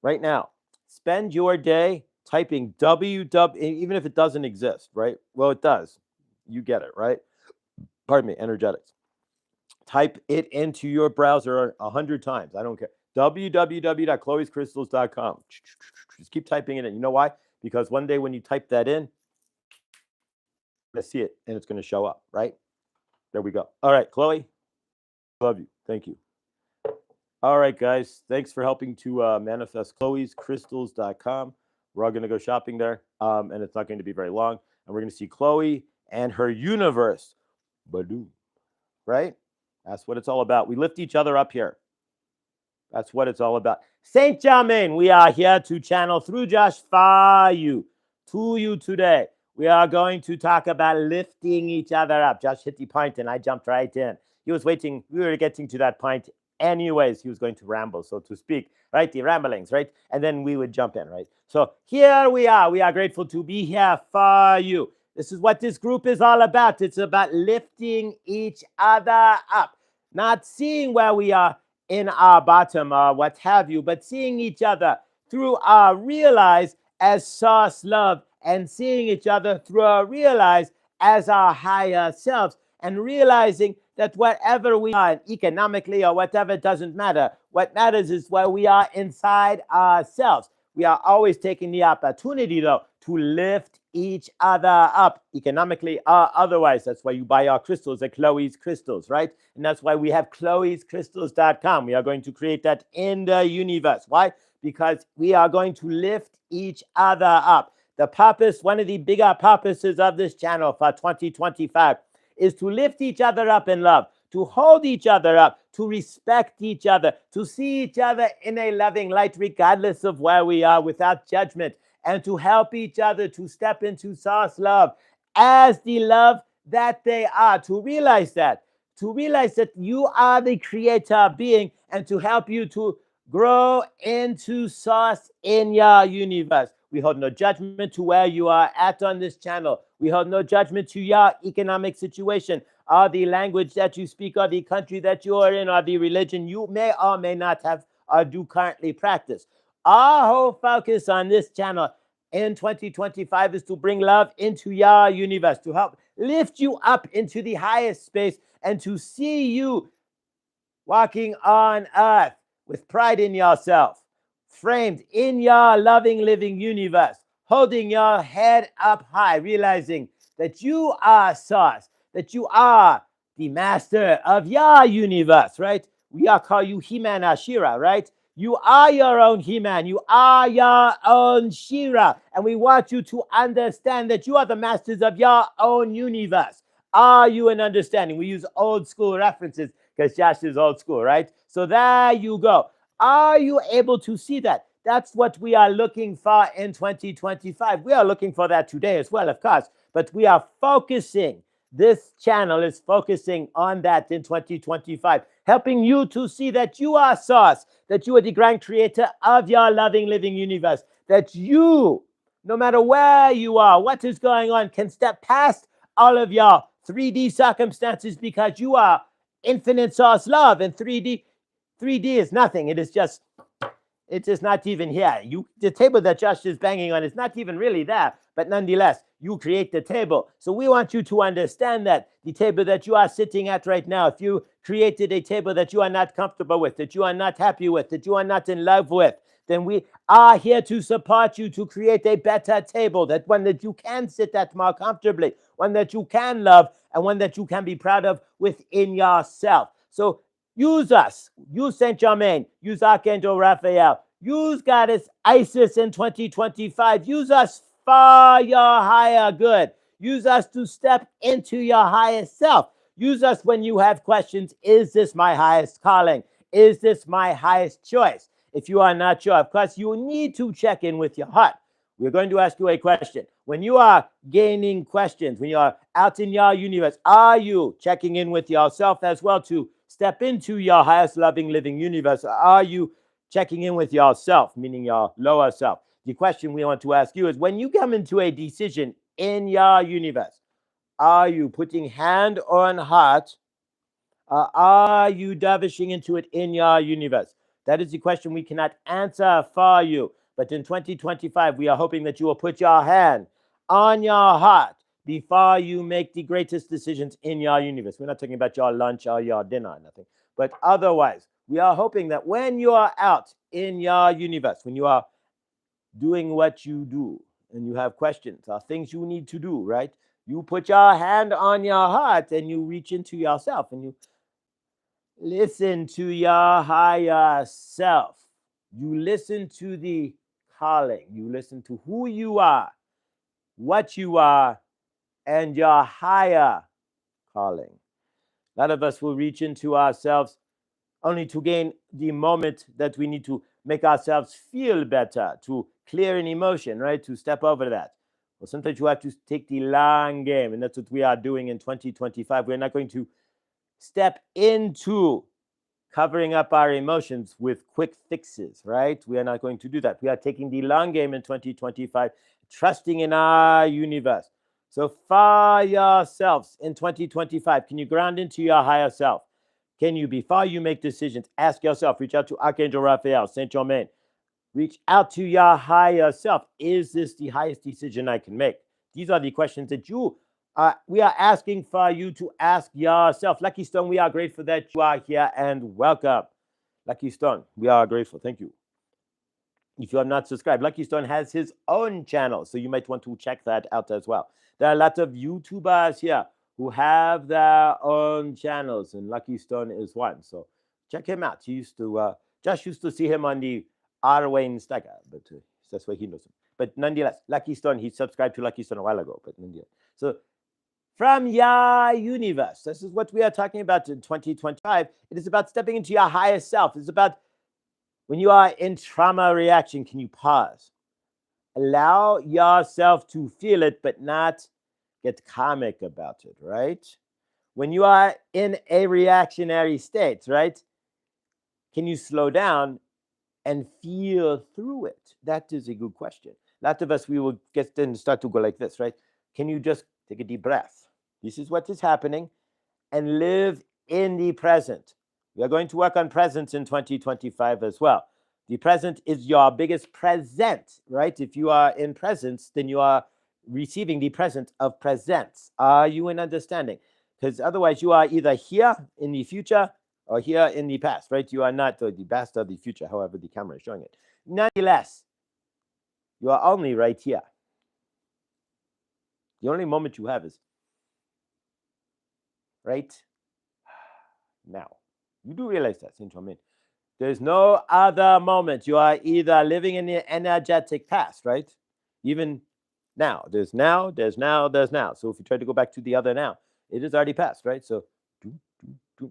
right now, spend your day typing www, even if it doesn't exist, right? Well, it does. You get it, right? Pardon me, energetics. Type it into your browser 100 times. I don't care. www.chloescrystals.com. Just keep typing it in. You know why? Because one day when you type that in, you're going to see it and it's going to show up, right? There we go. All right, Chloe, love you. Thank you. All right, guys. Thanks for helping to manifest chloescrystals.com. We're all going to go shopping there, and it's not going to be very long. And we're going to see Chloe and her universe. Badoo. Right? That's what it's all about. We lift each other up here. That's what it's all about. Saint Germain, we are here to channel through Josh for you, to you today. We are going to talk about lifting each other up. Josh hit the point and I jumped right in. He was waiting. We were getting to that point anyways. He was going to ramble, so to speak, right? The ramblings, right? And then we would jump in, right? So here we are. We are grateful to be here for you. This is what this group is all about. It's about lifting each other up, not seeing where we are in our bottom or what have you, but seeing each other through our realize as source love, and seeing each other through our realize as our higher selves, and realizing that whatever we are economically or whatever, doesn't matter. What matters is where we are inside ourselves. We are always taking the opportunity, though, to lift each other up economically or otherwise. That's why you buy our crystals at Chloe's Crystals, right? And that's why we have chloescrystals.com. We are going to create that in the universe. Why? Because we are going to lift each other up. The purpose, one of the bigger purposes of this channel for 2025 is to lift each other up in love, to hold each other up, to respect each other, to see each other in a loving light, regardless of where we are, without judgment, and to help each other to step into source love as the love that they are, to realize that you are the creator being, and to help you to Grow into sauce in your universe. We hold no judgment to where you are at on this channel. We hold no judgment to your economic situation, or the language that you speak, or the country that you are in, or the religion you may or may not have or do currently practice. Our whole focus on this channel in 2025 is to bring love into your universe, to help lift you up into the highest space, and to see you walking on earth with pride in yourself, framed in your loving living universe, holding your head up high, realizing that you are source, that you are the master of your universe, right? We are call you He-Man Ashira, right? You are your own He-Man. You are your own Shira. And we want you to understand that you are the masters of your own universe. Are you in understanding? We use old school references because Josh is old school, right? So there you go. Are you able to see that? That's what we are looking for in 2025. We are looking for that today as well, of course, but we are focusing. This channel is focusing on that in 2025, helping you to see that you are source, that you are the grand creator of your loving living universe, that you, no matter where you are, what is going on, can step past all of your 3D circumstances because you are infinite source love, and 3D is nothing. It's just not even here. The table that Josh is banging on is not even really there, but nonetheless, you create the table. So we want you to understand that the table that you are sitting at right now, if you created a table that you are not comfortable with, that you are not happy with, that you are not in love with, then we are here to support you to create a better table, that one that you can sit at more comfortably, one that you can love, and one that you can be proud of within yourself. So use us, use Saint Germain, use Archangel Raphael, use Goddess Isis in 2025. Use us for your higher good. Use us to step into your highest self. Use us when you have questions. Is this my highest calling? Is this my highest choice? If you are not sure, of course, you need to check in with your heart. We're going to ask you a question. When you are gaining questions, when you are out in your universe, are you checking in with yourself as well to step into your highest loving living universe? Are you checking in with yourself, meaning your lower self? The question we want to ask you is, when you come into a decision in your universe, are you putting hand on heart? Are you dervishing into it in your universe? That is the question we cannot answer for you. But in 2025, we are hoping that you will put your hand on your heart before you make the greatest decisions in your universe. We're not talking about your lunch or your dinner or nothing. But otherwise, we are hoping that when you are out in your universe, when you are doing what you do and you have questions or things you need to do, right? You put your hand on your heart and you reach into yourself and you listen to your higher self. You listen to the calling. You listen to who you are, what you are, and your higher calling. A lot of us will reach into ourselves only to gain the moment that we need to make ourselves feel better, to clear an emotion, right? To step over that. Well, sometimes you have to take the long game, and that's what we are doing in 2025. We're not going to step into covering up our emotions with quick fixes, right? We are not going to do that. We are taking the long game in 2025, trusting in our universe. So for yourselves in 2025, can you ground into your higher self? Can you, before you make decisions, ask yourself, reach out to Archangel Raphael, Saint Germain, reach out to your higher self. Is this the highest decision I can make? These are the questions that we are asking for you to ask yourself. Lucky Stone, we are grateful that you are here and welcome. Lucky Stone, we are grateful. Thank you. If you have not subscribed, Lucky Stone has his own channel, so you might want to check that out as well. There are lots of YouTubers here who have their own channels, and Lucky Stone is one. So check him out. Josh used to see him on the Arwayne Stacker, but that's why he knows him. But nonetheless, Lucky Stone, he subscribed to Lucky Stone a while ago, but nonetheless. So from your universe, this is what we are talking about in 2025. It is about stepping into your highest self. It's about when you are in trauma reaction, can you pause? Allow yourself to feel it, but not get comic about it, right? When you are in a reactionary state, right? Can you slow down and feel through it? That is a good question. A lot of us, we will get then start to go like this, right? Can you just take a deep breath? This is what is happening, and live in the present. We are going to work on presence in 2025 as well. The present is your biggest present, right? If you are in presence, then you are receiving the present of presence. Are you in understanding? Because otherwise, you are either here in the future or here in the past, right? You are not the past or the future, however the camera is showing it. Nonetheless, you are only right here. The only moment you have is right now. You do realize that, Saint Germain. There's no other moment. You are either living in the energetic past, right? Even now. There's now, there's now, there's now. So if you try to go back to the other now, it is already past, right? So,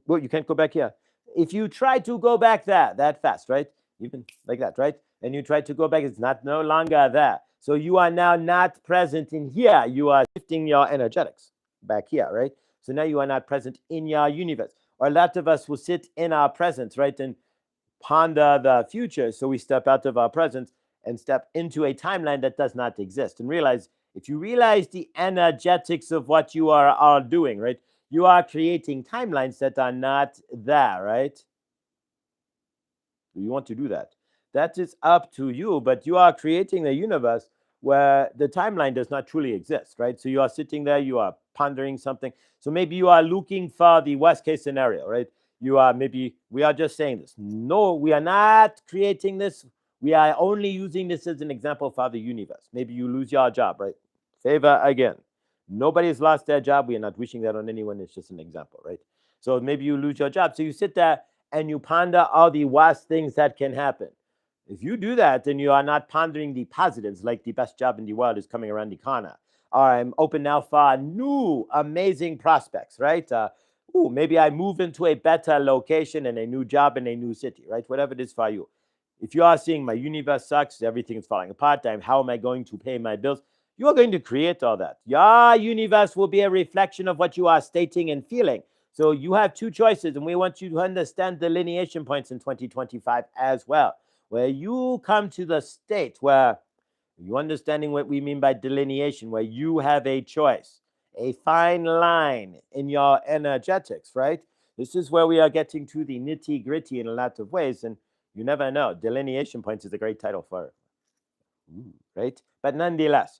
well, you can't go back here. If you try to go back that fast, right? Even like that, right? And you try to go back, it's not no longer there. So you are now not present in here. You are shifting your energetics back here, right? So now you are not present in your universe. Or a lot of us will sit in our presence, right? And ponder the future. So we step out of our presence and step into a timeline that does not exist. And realize, if you realize the energetics of what you are doing, right? You are creating timelines that are not there, right? Do you want to do that? That is up to you, but you are creating a universe where the timeline does not truly exist, right? So you are sitting there, you are pondering something. So maybe you are looking for the worst case scenario, right? You are maybe, we are just saying this. No, we are not creating this. We are only using this as an example for the universe. Maybe you lose your job, right? Favor again. Nobody's lost their job. We are not wishing that on anyone. It's just an example, right? So maybe you lose your job. So you sit there and you ponder all the worst things that can happen. If you do that, then you are not pondering the positives, like the best job in the world is coming around the corner. Or I'm open now for new, amazing prospects, right? Maybe I move into a better location and a new job in a new city, right? Whatever it is for you. If you are seeing my universe sucks, everything is falling apart, how am I going to pay my bills? You are going to create all that. Your universe will be a reflection of what you are stating and feeling. So you have two choices, and we want you to understand delineation points in 2025 as well, where you come to the state where you understanding what we mean by delineation, where you have a choice, a fine line in your energetics, right? This is where we are getting to the nitty gritty in a lot of ways, and you never know. Delineation points is a great title for it, right? But nonetheless,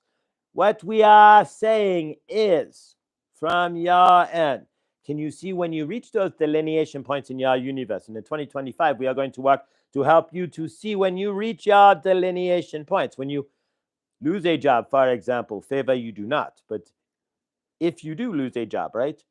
what we are saying is, from your end, can you see when you reach those delineation points in your universe? And in 2025, we are going to work to help you to see when you reach your delineation points. When you lose a job, for example, favor you do not. But if you do lose a job, right?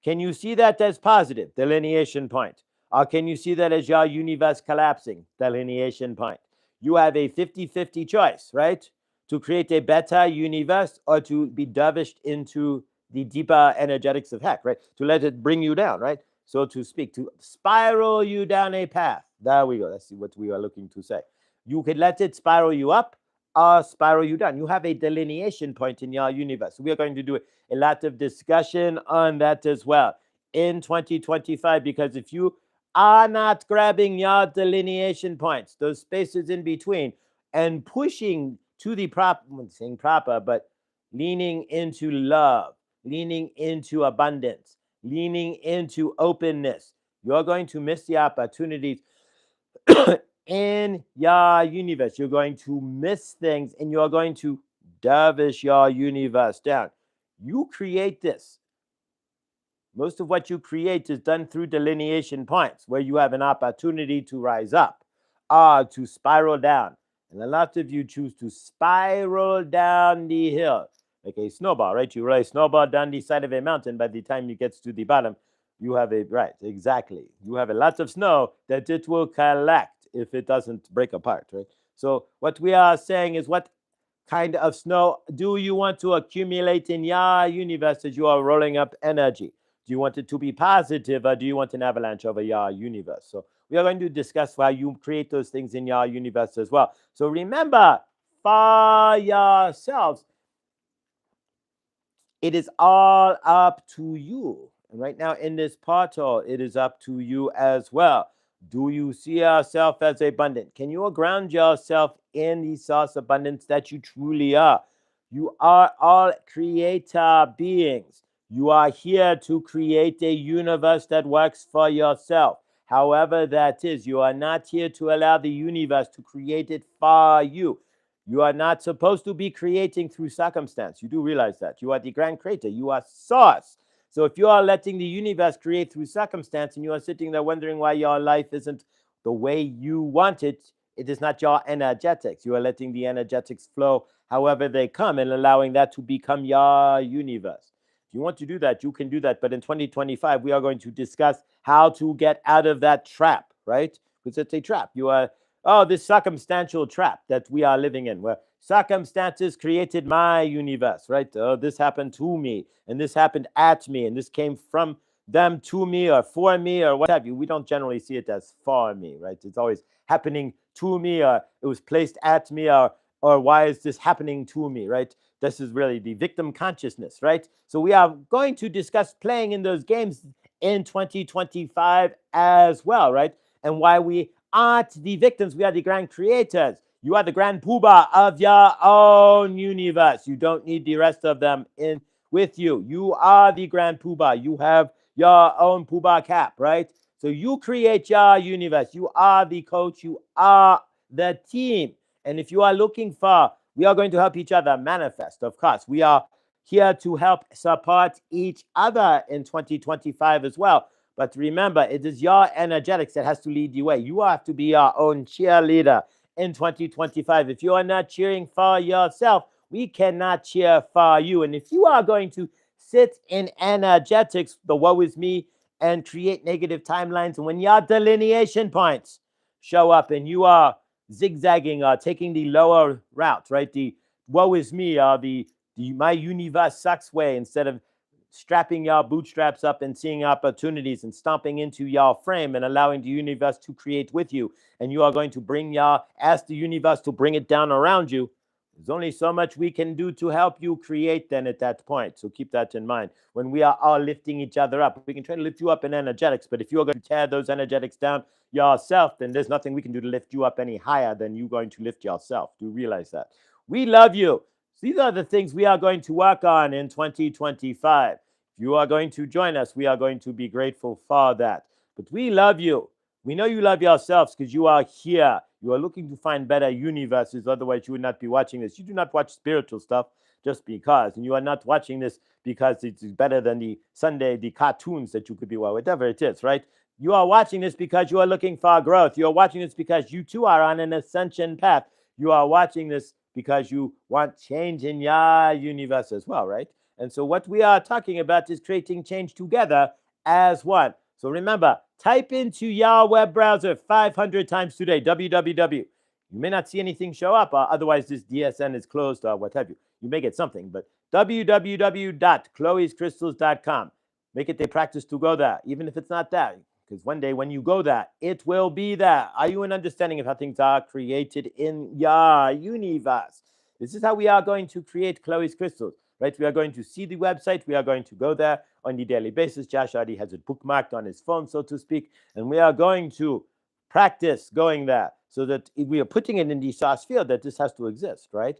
Can you see that as positive? Delineation point. Or can you see that as your universe collapsing? Delineation point. You have a 50-50 choice, right? To create a better universe or to be dervished into the deeper energetics of heck, right? To let it bring you down, right? So to speak, to spiral you down a path. There we go. That's what we are looking to say. You could let it spiral you up or spiral you down. You have a delineation point in your universe. We are going to do a lot of discussion on that as well in 2025, because if you are not grabbing your delineation points, those spaces in between, and pushing to the proper, I'm saying proper, but leaning into love, leaning into abundance, leaning into openness, you're going to miss the opportunities in your universe. You're going to miss things and you're going to dervish your universe down. You create this. Most of what you create is done through delineation points where you have an opportunity to rise up or to spiral down. And a lot of you choose to spiral down the hill like a snowball, right? You roll a snowball down the side of a mountain. By the time you get to the bottom, you have right, exactly. You have a lot of snow that it will collect if it doesn't break apart, right? So what we are saying is, what kind of snow do you want to accumulate in your universe as you are rolling up energy? Do you want it to be positive, or do you want an avalanche over your universe? So we are going to discuss how you create those things in your universe as well. So remember, for yourselves, it is all up to you. And right now in this portal, it is up to you as well. Do you see yourself as abundant? Can you ground yourself in the source abundance that you truly are? You are all creator beings. You are here to create a universe that works for yourself. However, that is, you are not here to allow the universe to create it for you. You are not supposed to be creating through circumstance. You do realize that. You are the grand creator. You are source. So if you are letting the universe create through circumstance and you are sitting there wondering why your life isn't the way you want it, it is not your energetics. You are letting the energetics flow however they come and allowing that to become your universe. If you want to do that, you can do that. But in 2025, we are going to discuss how to get out of that trap, right? Because it's a trap. You are, this circumstantial trap that we are living in, where circumstances created my universe, right? This happened to me, and this happened at me, and this came from them to me or for me or what have you. We don't generally see it as for me, right? It's always happening to me, or it was placed at me, or why is this happening to me, right? This is really the victim consciousness, right? So we are going to discuss playing in those games in 2025 as well, right? And why we aren't the victims, we are the grand creators. You are the grand poobah of your own universe. You don't need the rest of them in with you. You are the grand poobah. You have your own poobah cap, right? So you create your universe. You are the coach. You are the team. And if you are looking for, we are going to help each other manifest, of course. We are here to help support each other in 2025 as well. But remember, it is your energetics that has to lead the way. You have to be your own cheerleader in 2025. If you are not cheering for yourself, we cannot cheer for you. And if you are going to sit in energetics, the woe is me, and create negative timelines, and when your delineation points show up and you are zigzagging or taking the lower route, right? The woe is me, or the my universe sucks way, instead of strapping your bootstraps up and seeing opportunities and stomping into your frame and allowing the universe to create with you. And you are going to ask the universe to bring it down around you. There's only so much we can do to help you create then at that point. So keep that in mind. When we are all lifting each other up, we can try to lift you up in energetics, but if you're going to tear those energetics down yourself, then there's nothing we can do to lift you up any higher than you going to lift yourself. Do realize that. We love you. These are the things we are going to work on in 2025. If you are going to join us, we are going to be grateful for that. But we love you. We know you love yourselves because you are here. You are looking to find better universes. Otherwise, you would not be watching this. You do not watch spiritual stuff just because. And you are not watching this because it's better than the cartoons that you could be, well, whatever it is, right? You are watching this because you are looking for growth. You are watching this because you too are on an ascension path. You are watching this because you want change in your universe as well, right? And so what we are talking about is creating change together as one. So remember, type into your web browser 500 times today, www. You may not see anything show up, otherwise this DSN is closed or what have you. You may get something, but www.chloescrystals.com. Make it a practice to go there, even if it's not there. Because one day when you go there, it will be there. Are you an understanding of how things are created in your universe? This is how we are going to create Chloe's crystals, right? We are going to see the website. We are going to go there on the daily basis. Josh already has it bookmarked on his phone, so to speak. And we are going to practice going there so that we are putting it in the source field that this has to exist, right?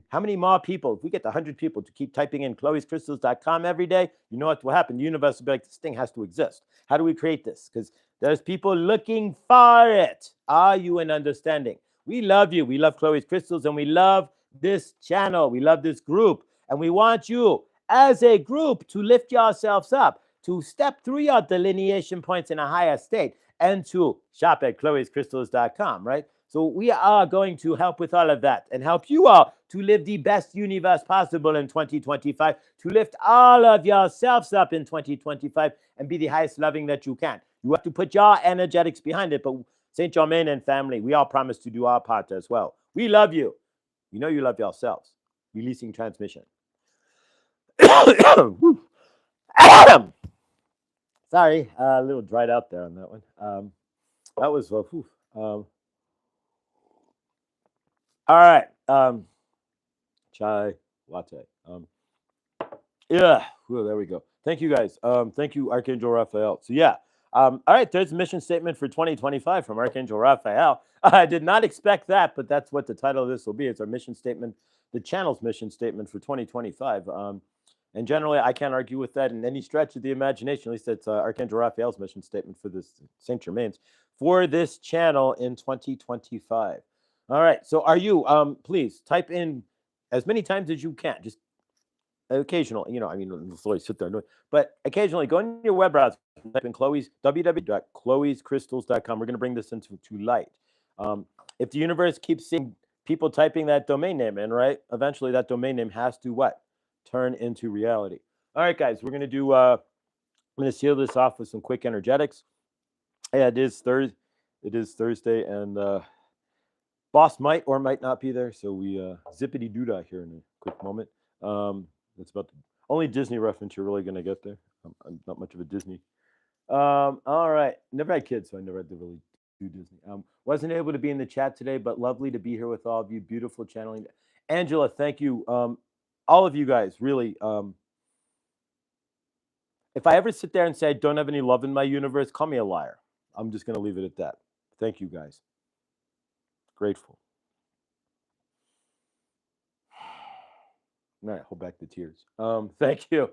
How many more people, if we get 100 people to keep typing in chloescrystals.com every day, you know what will happen? The universe will be like, this thing has to exist. How do we create this? Because there's people looking for it. Are you an understanding? We love you. We love Chloe's Crystals, and we love this channel. We love this group. And we want you as a group to lift yourselves up, to step through your delineation points in a higher state, and to shop at chloescrystals.com, right? So we are going to help with all of that and help you all to live the best universe possible in 2025, to lift all of yourselves up in 2025 and be the highest loving that you can. You have to put your energetics behind it, but St. Germain and family, we all promise to do our part as well. We love you. You know you love yourselves. Releasing transmission. Sorry, a little dried out there on that one. That was all right. Chai latte. Yeah. There we go. Thank you guys. Thank you, Archangel Raphael. So yeah, All right, there's a mission statement for 2025 from Archangel Raphael. I did not expect that, but that's what the title of this will be. It's our mission statement, the channel's mission statement for 2025. And generally, I can't argue with that in any stretch of the imagination. At least it's Archangel Raphael's mission statement for this Saint Germain's for this channel in 2025. All right, so are you? Please type in as many times as you can. Just occasionally, I mean, Floyd sit there and do it, but occasionally go in your web browser and type in Chloe's www.chloescrystals.com. We're going to bring this into light. If the universe keeps seeing people typing that domain name in, right, eventually that domain name has to what? Turn into reality. All right, guys, we're going to do, I'm going to seal this off with some quick energetics. Yeah, it is Thursday, and boss might or might not be there, so we zippity doo-dah here in a quick moment. That's about the only Disney reference you're really going to get there. I'm not much of a Disney. All right. Never had kids, so I never had to really do Disney. Wasn't able to be in the chat today, but lovely to be here with all of you. Beautiful channeling. Angela, thank you. All of you guys, really. If I ever sit there and say I don't have any love in my universe, call me a liar. I'm just going to leave it at that. Thank you, guys. Grateful. All right, hold back the tears. Thank you.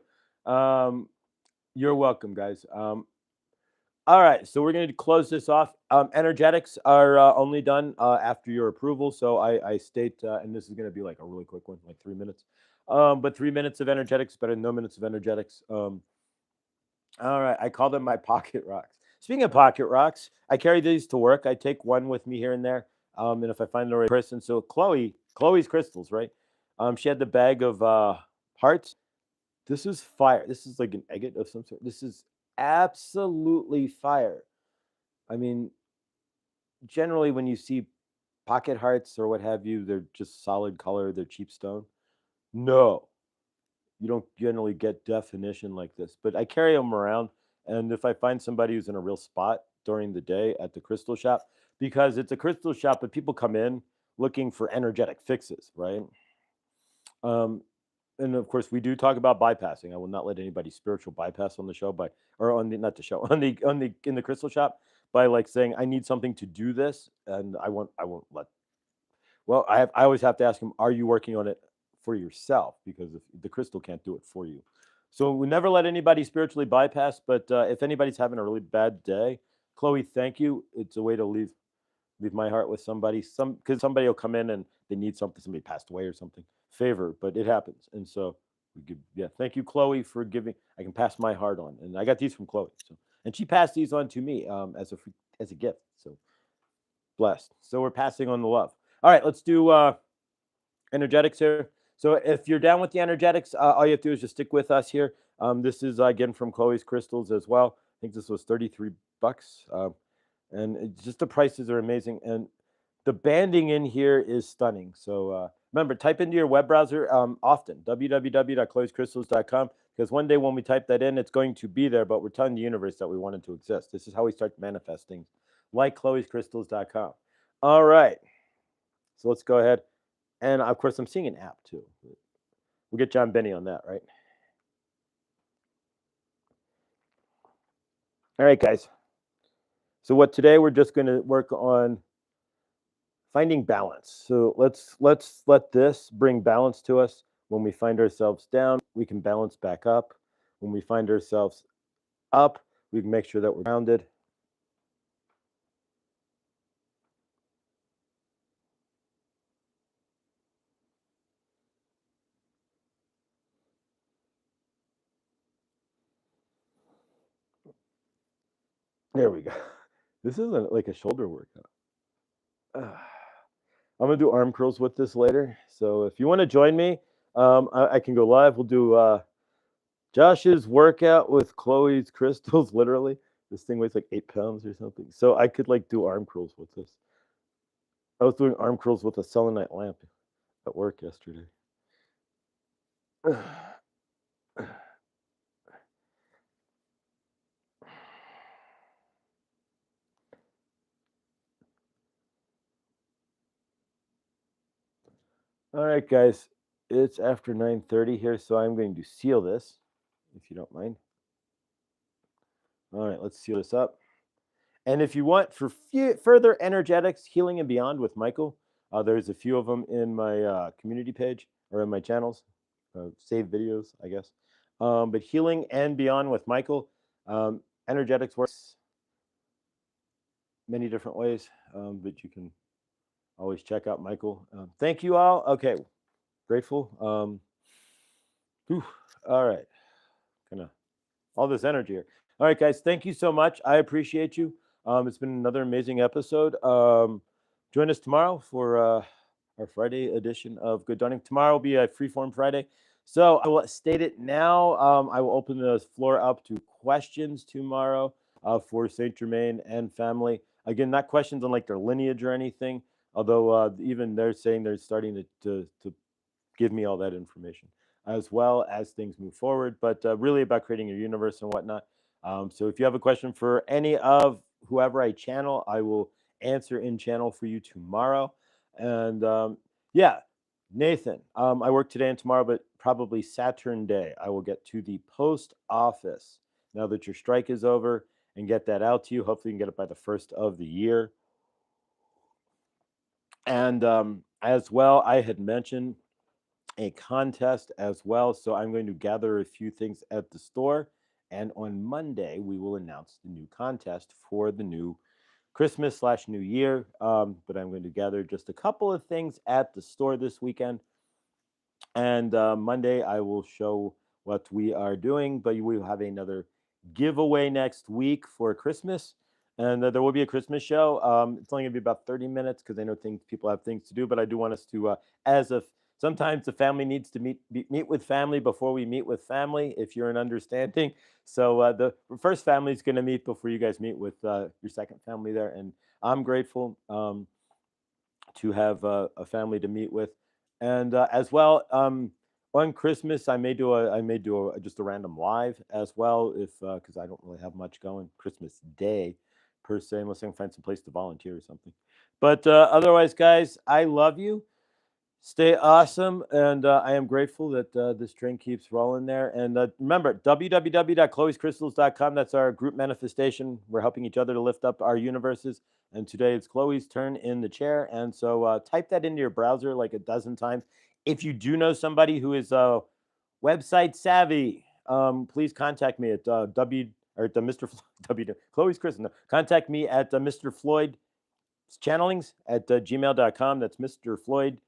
You're welcome, guys. All right, so we're going to close this off. Energetics are only done after your approval. So I state, and this is going to be like a really quick one, like 3 minutes. But 3 minutes of energetics, better than no minutes of energetics. All right, I call them my pocket rocks. Speaking of pocket rocks, I carry these to work. I take one with me here and there. And if I find the right person, so Chloe's crystals, right? She had the bag of hearts. This is fire. This is like an agate of some sort. This is absolutely fire. I mean, generally when you see pocket hearts or what have you, they're just solid color. They're cheap stone. No, you don't generally get definition like this. But I carry them around, and if I find somebody who's in a real spot during the day at the crystal shop, because it's a crystal shop, but people come in looking for energetic fixes, right? And of course, we do talk about bypassing. I will not let anybody spiritual bypass on the show or on the not the show on the in the crystal shop by like saying I need something to do this, and I won't let. Well, I always have to ask them, are you working on it for yourself? Because if the crystal can't do it for you, so we never let anybody spiritually bypass. But if anybody's having a really bad day, Chloe, thank you. It's a way to leave my heart with somebody. Because somebody will come in and they need something. Somebody passed away or something. Favor, but it happens. And so we give. Yeah, thank you, Chloe, for giving. I can pass my heart on, and I got these from Chloe. So, and she passed these on to me as a gift. So blessed. So we're passing on the love. All right, let's do energetics here. So if you're down with the energetics, all you have to do is just stick with us here. This is again from Chloe's crystals as well. I think this was $33. And just the prices are amazing, and the banding in here is stunning. So remember, type into your web browser often, www.chloescrystals.com, because one day when we type that in, it's going to be there, but we're telling the universe that we want it to exist. This is how we start manifesting, like chloescrystals.com. All right, so let's go ahead, and of course, I'm seeing an app too. We'll get John Benny on that, right? All right, guys. So what today we're just going to work on finding balance. So let's let this bring balance to us. When we find ourselves down, we can balance back up. When we find ourselves up, we can make sure that we're grounded. There we go. This isn't like a shoulder workout. I'm gonna do arm curls with this later. So if you want to join me, I can go live. We'll do Josh's workout with Chloe's crystals. Literally, this thing weighs like 8 pounds or something. So I could like do arm curls with this. I was doing arm curls with a selenite lamp at work yesterday. All right, guys, it's after 9:30 here, so I'm going to seal this, if you don't mind. All right, let's seal this up. And if you want for further energetics, healing and beyond with Michael, there's a few of them in my community page or in my channels, saved videos, I guess. But healing and beyond with Michael, energetics works many different ways, but you can always check out Michael. Thank you all. Okay, grateful. Whew, all right, kind of all this energy here. All right, guys, thank you so much. I appreciate you. It's been another amazing episode. Join us tomorrow for our Friday edition of Good Dawning. Tomorrow will be a freeform Friday. So I will state it now. I will open the floor up to questions tomorrow for Saint Germain and family. Again, not questions on like their lineage or anything, although even they're saying they're starting to give me all that information as well as things move forward, but really about creating your universe and whatnot. So if you have a question for any of whoever I channel, I will answer in channel for you tomorrow. And yeah, Nathan, I work today and tomorrow, but probably Saturn day, I will get to the post office now that your strike is over and get that out to you. Hopefully, you can get it by the first of the year. And as well, I had mentioned a contest as well. So I'm going to gather a few things at the store. And on Monday, we will announce the new contest for the new Christmas/New Year. But I'm going to gather just a couple of things at the store this weekend. And Monday, I will show what we are doing. But we will have another giveaway next week for Christmas. And there will be a Christmas show. It's only going to be about 30 minutes because I know people have things to do. But I do want us to, as of sometimes the family needs to meet with family before we meet with family, if you're an understanding. So the first family is going to meet before you guys meet with your second family there. And I'm grateful to have a family to meet with. And as well, on Christmas, I may do just a random live as well, if because I don't really have much going Christmas Day per se, unless I can find some place to volunteer or something. But otherwise, guys, I love you. Stay awesome, and I am grateful that this train keeps rolling there. And remember, www.chloescrystals.com. That's our group manifestation. We're helping each other to lift up our universes. And today it's Chloe's turn in the chair. And so type that into your browser like a dozen times. If you do know somebody who is website savvy, please contact me at Mr. W. Chloe's Crystal. No, contact me at Mr. Floyd channelings at gmail.com. That's Mr. Floyd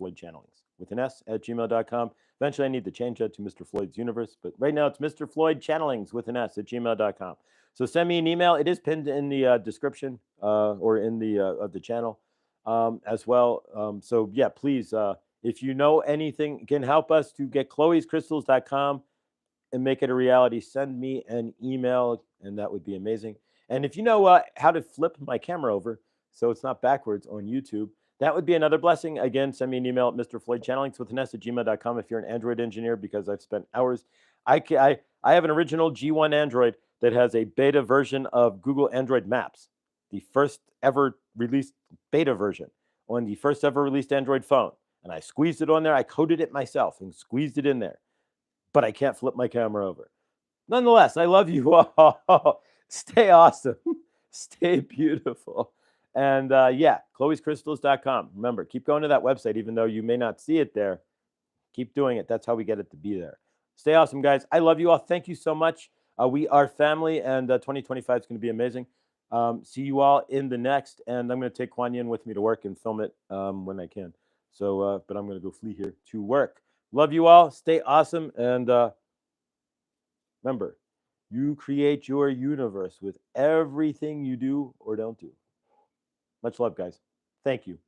channelings with an S at gmail.com. Eventually, I need to change that to Mr. Floyd's universe, but right now it's Mr. Floyd channelings with an S at gmail.com. So send me an email. It is pinned in the description or in the of the channel as well. So yeah, please, if you know anything can help us to get chloescrystals.com and make it a reality, send me an email, and that would be amazing. And if you know how to flip my camera over so it's not backwards on YouTube, that would be another blessing. Again, send me an email at mrfloydchannelings with an S at gmail.com if you're an Android engineer, because I've spent hours. I have an original G1 Android that has a beta version of Google Android Maps, the first ever released beta version on the first ever released Android phone. And I squeezed it on there. I coded it myself and squeezed it in there. But I can't flip my camera over. Nonetheless, I love you all. Stay awesome. Stay beautiful. And yeah, chloescrystals.com. Remember, keep going to that website, even though you may not see it there. Keep doing it. That's how we get it to be there. Stay awesome, guys. I love you all. Thank you so much. We are family, and 2025 is going to be amazing. See you all in the next. And I'm going to take Kuan Yin with me to work and film it when I can. So, but I'm going to go flee here to work. Love you all. Stay awesome. And remember, you create your universe with everything you do or don't do. Much love, guys. Thank you.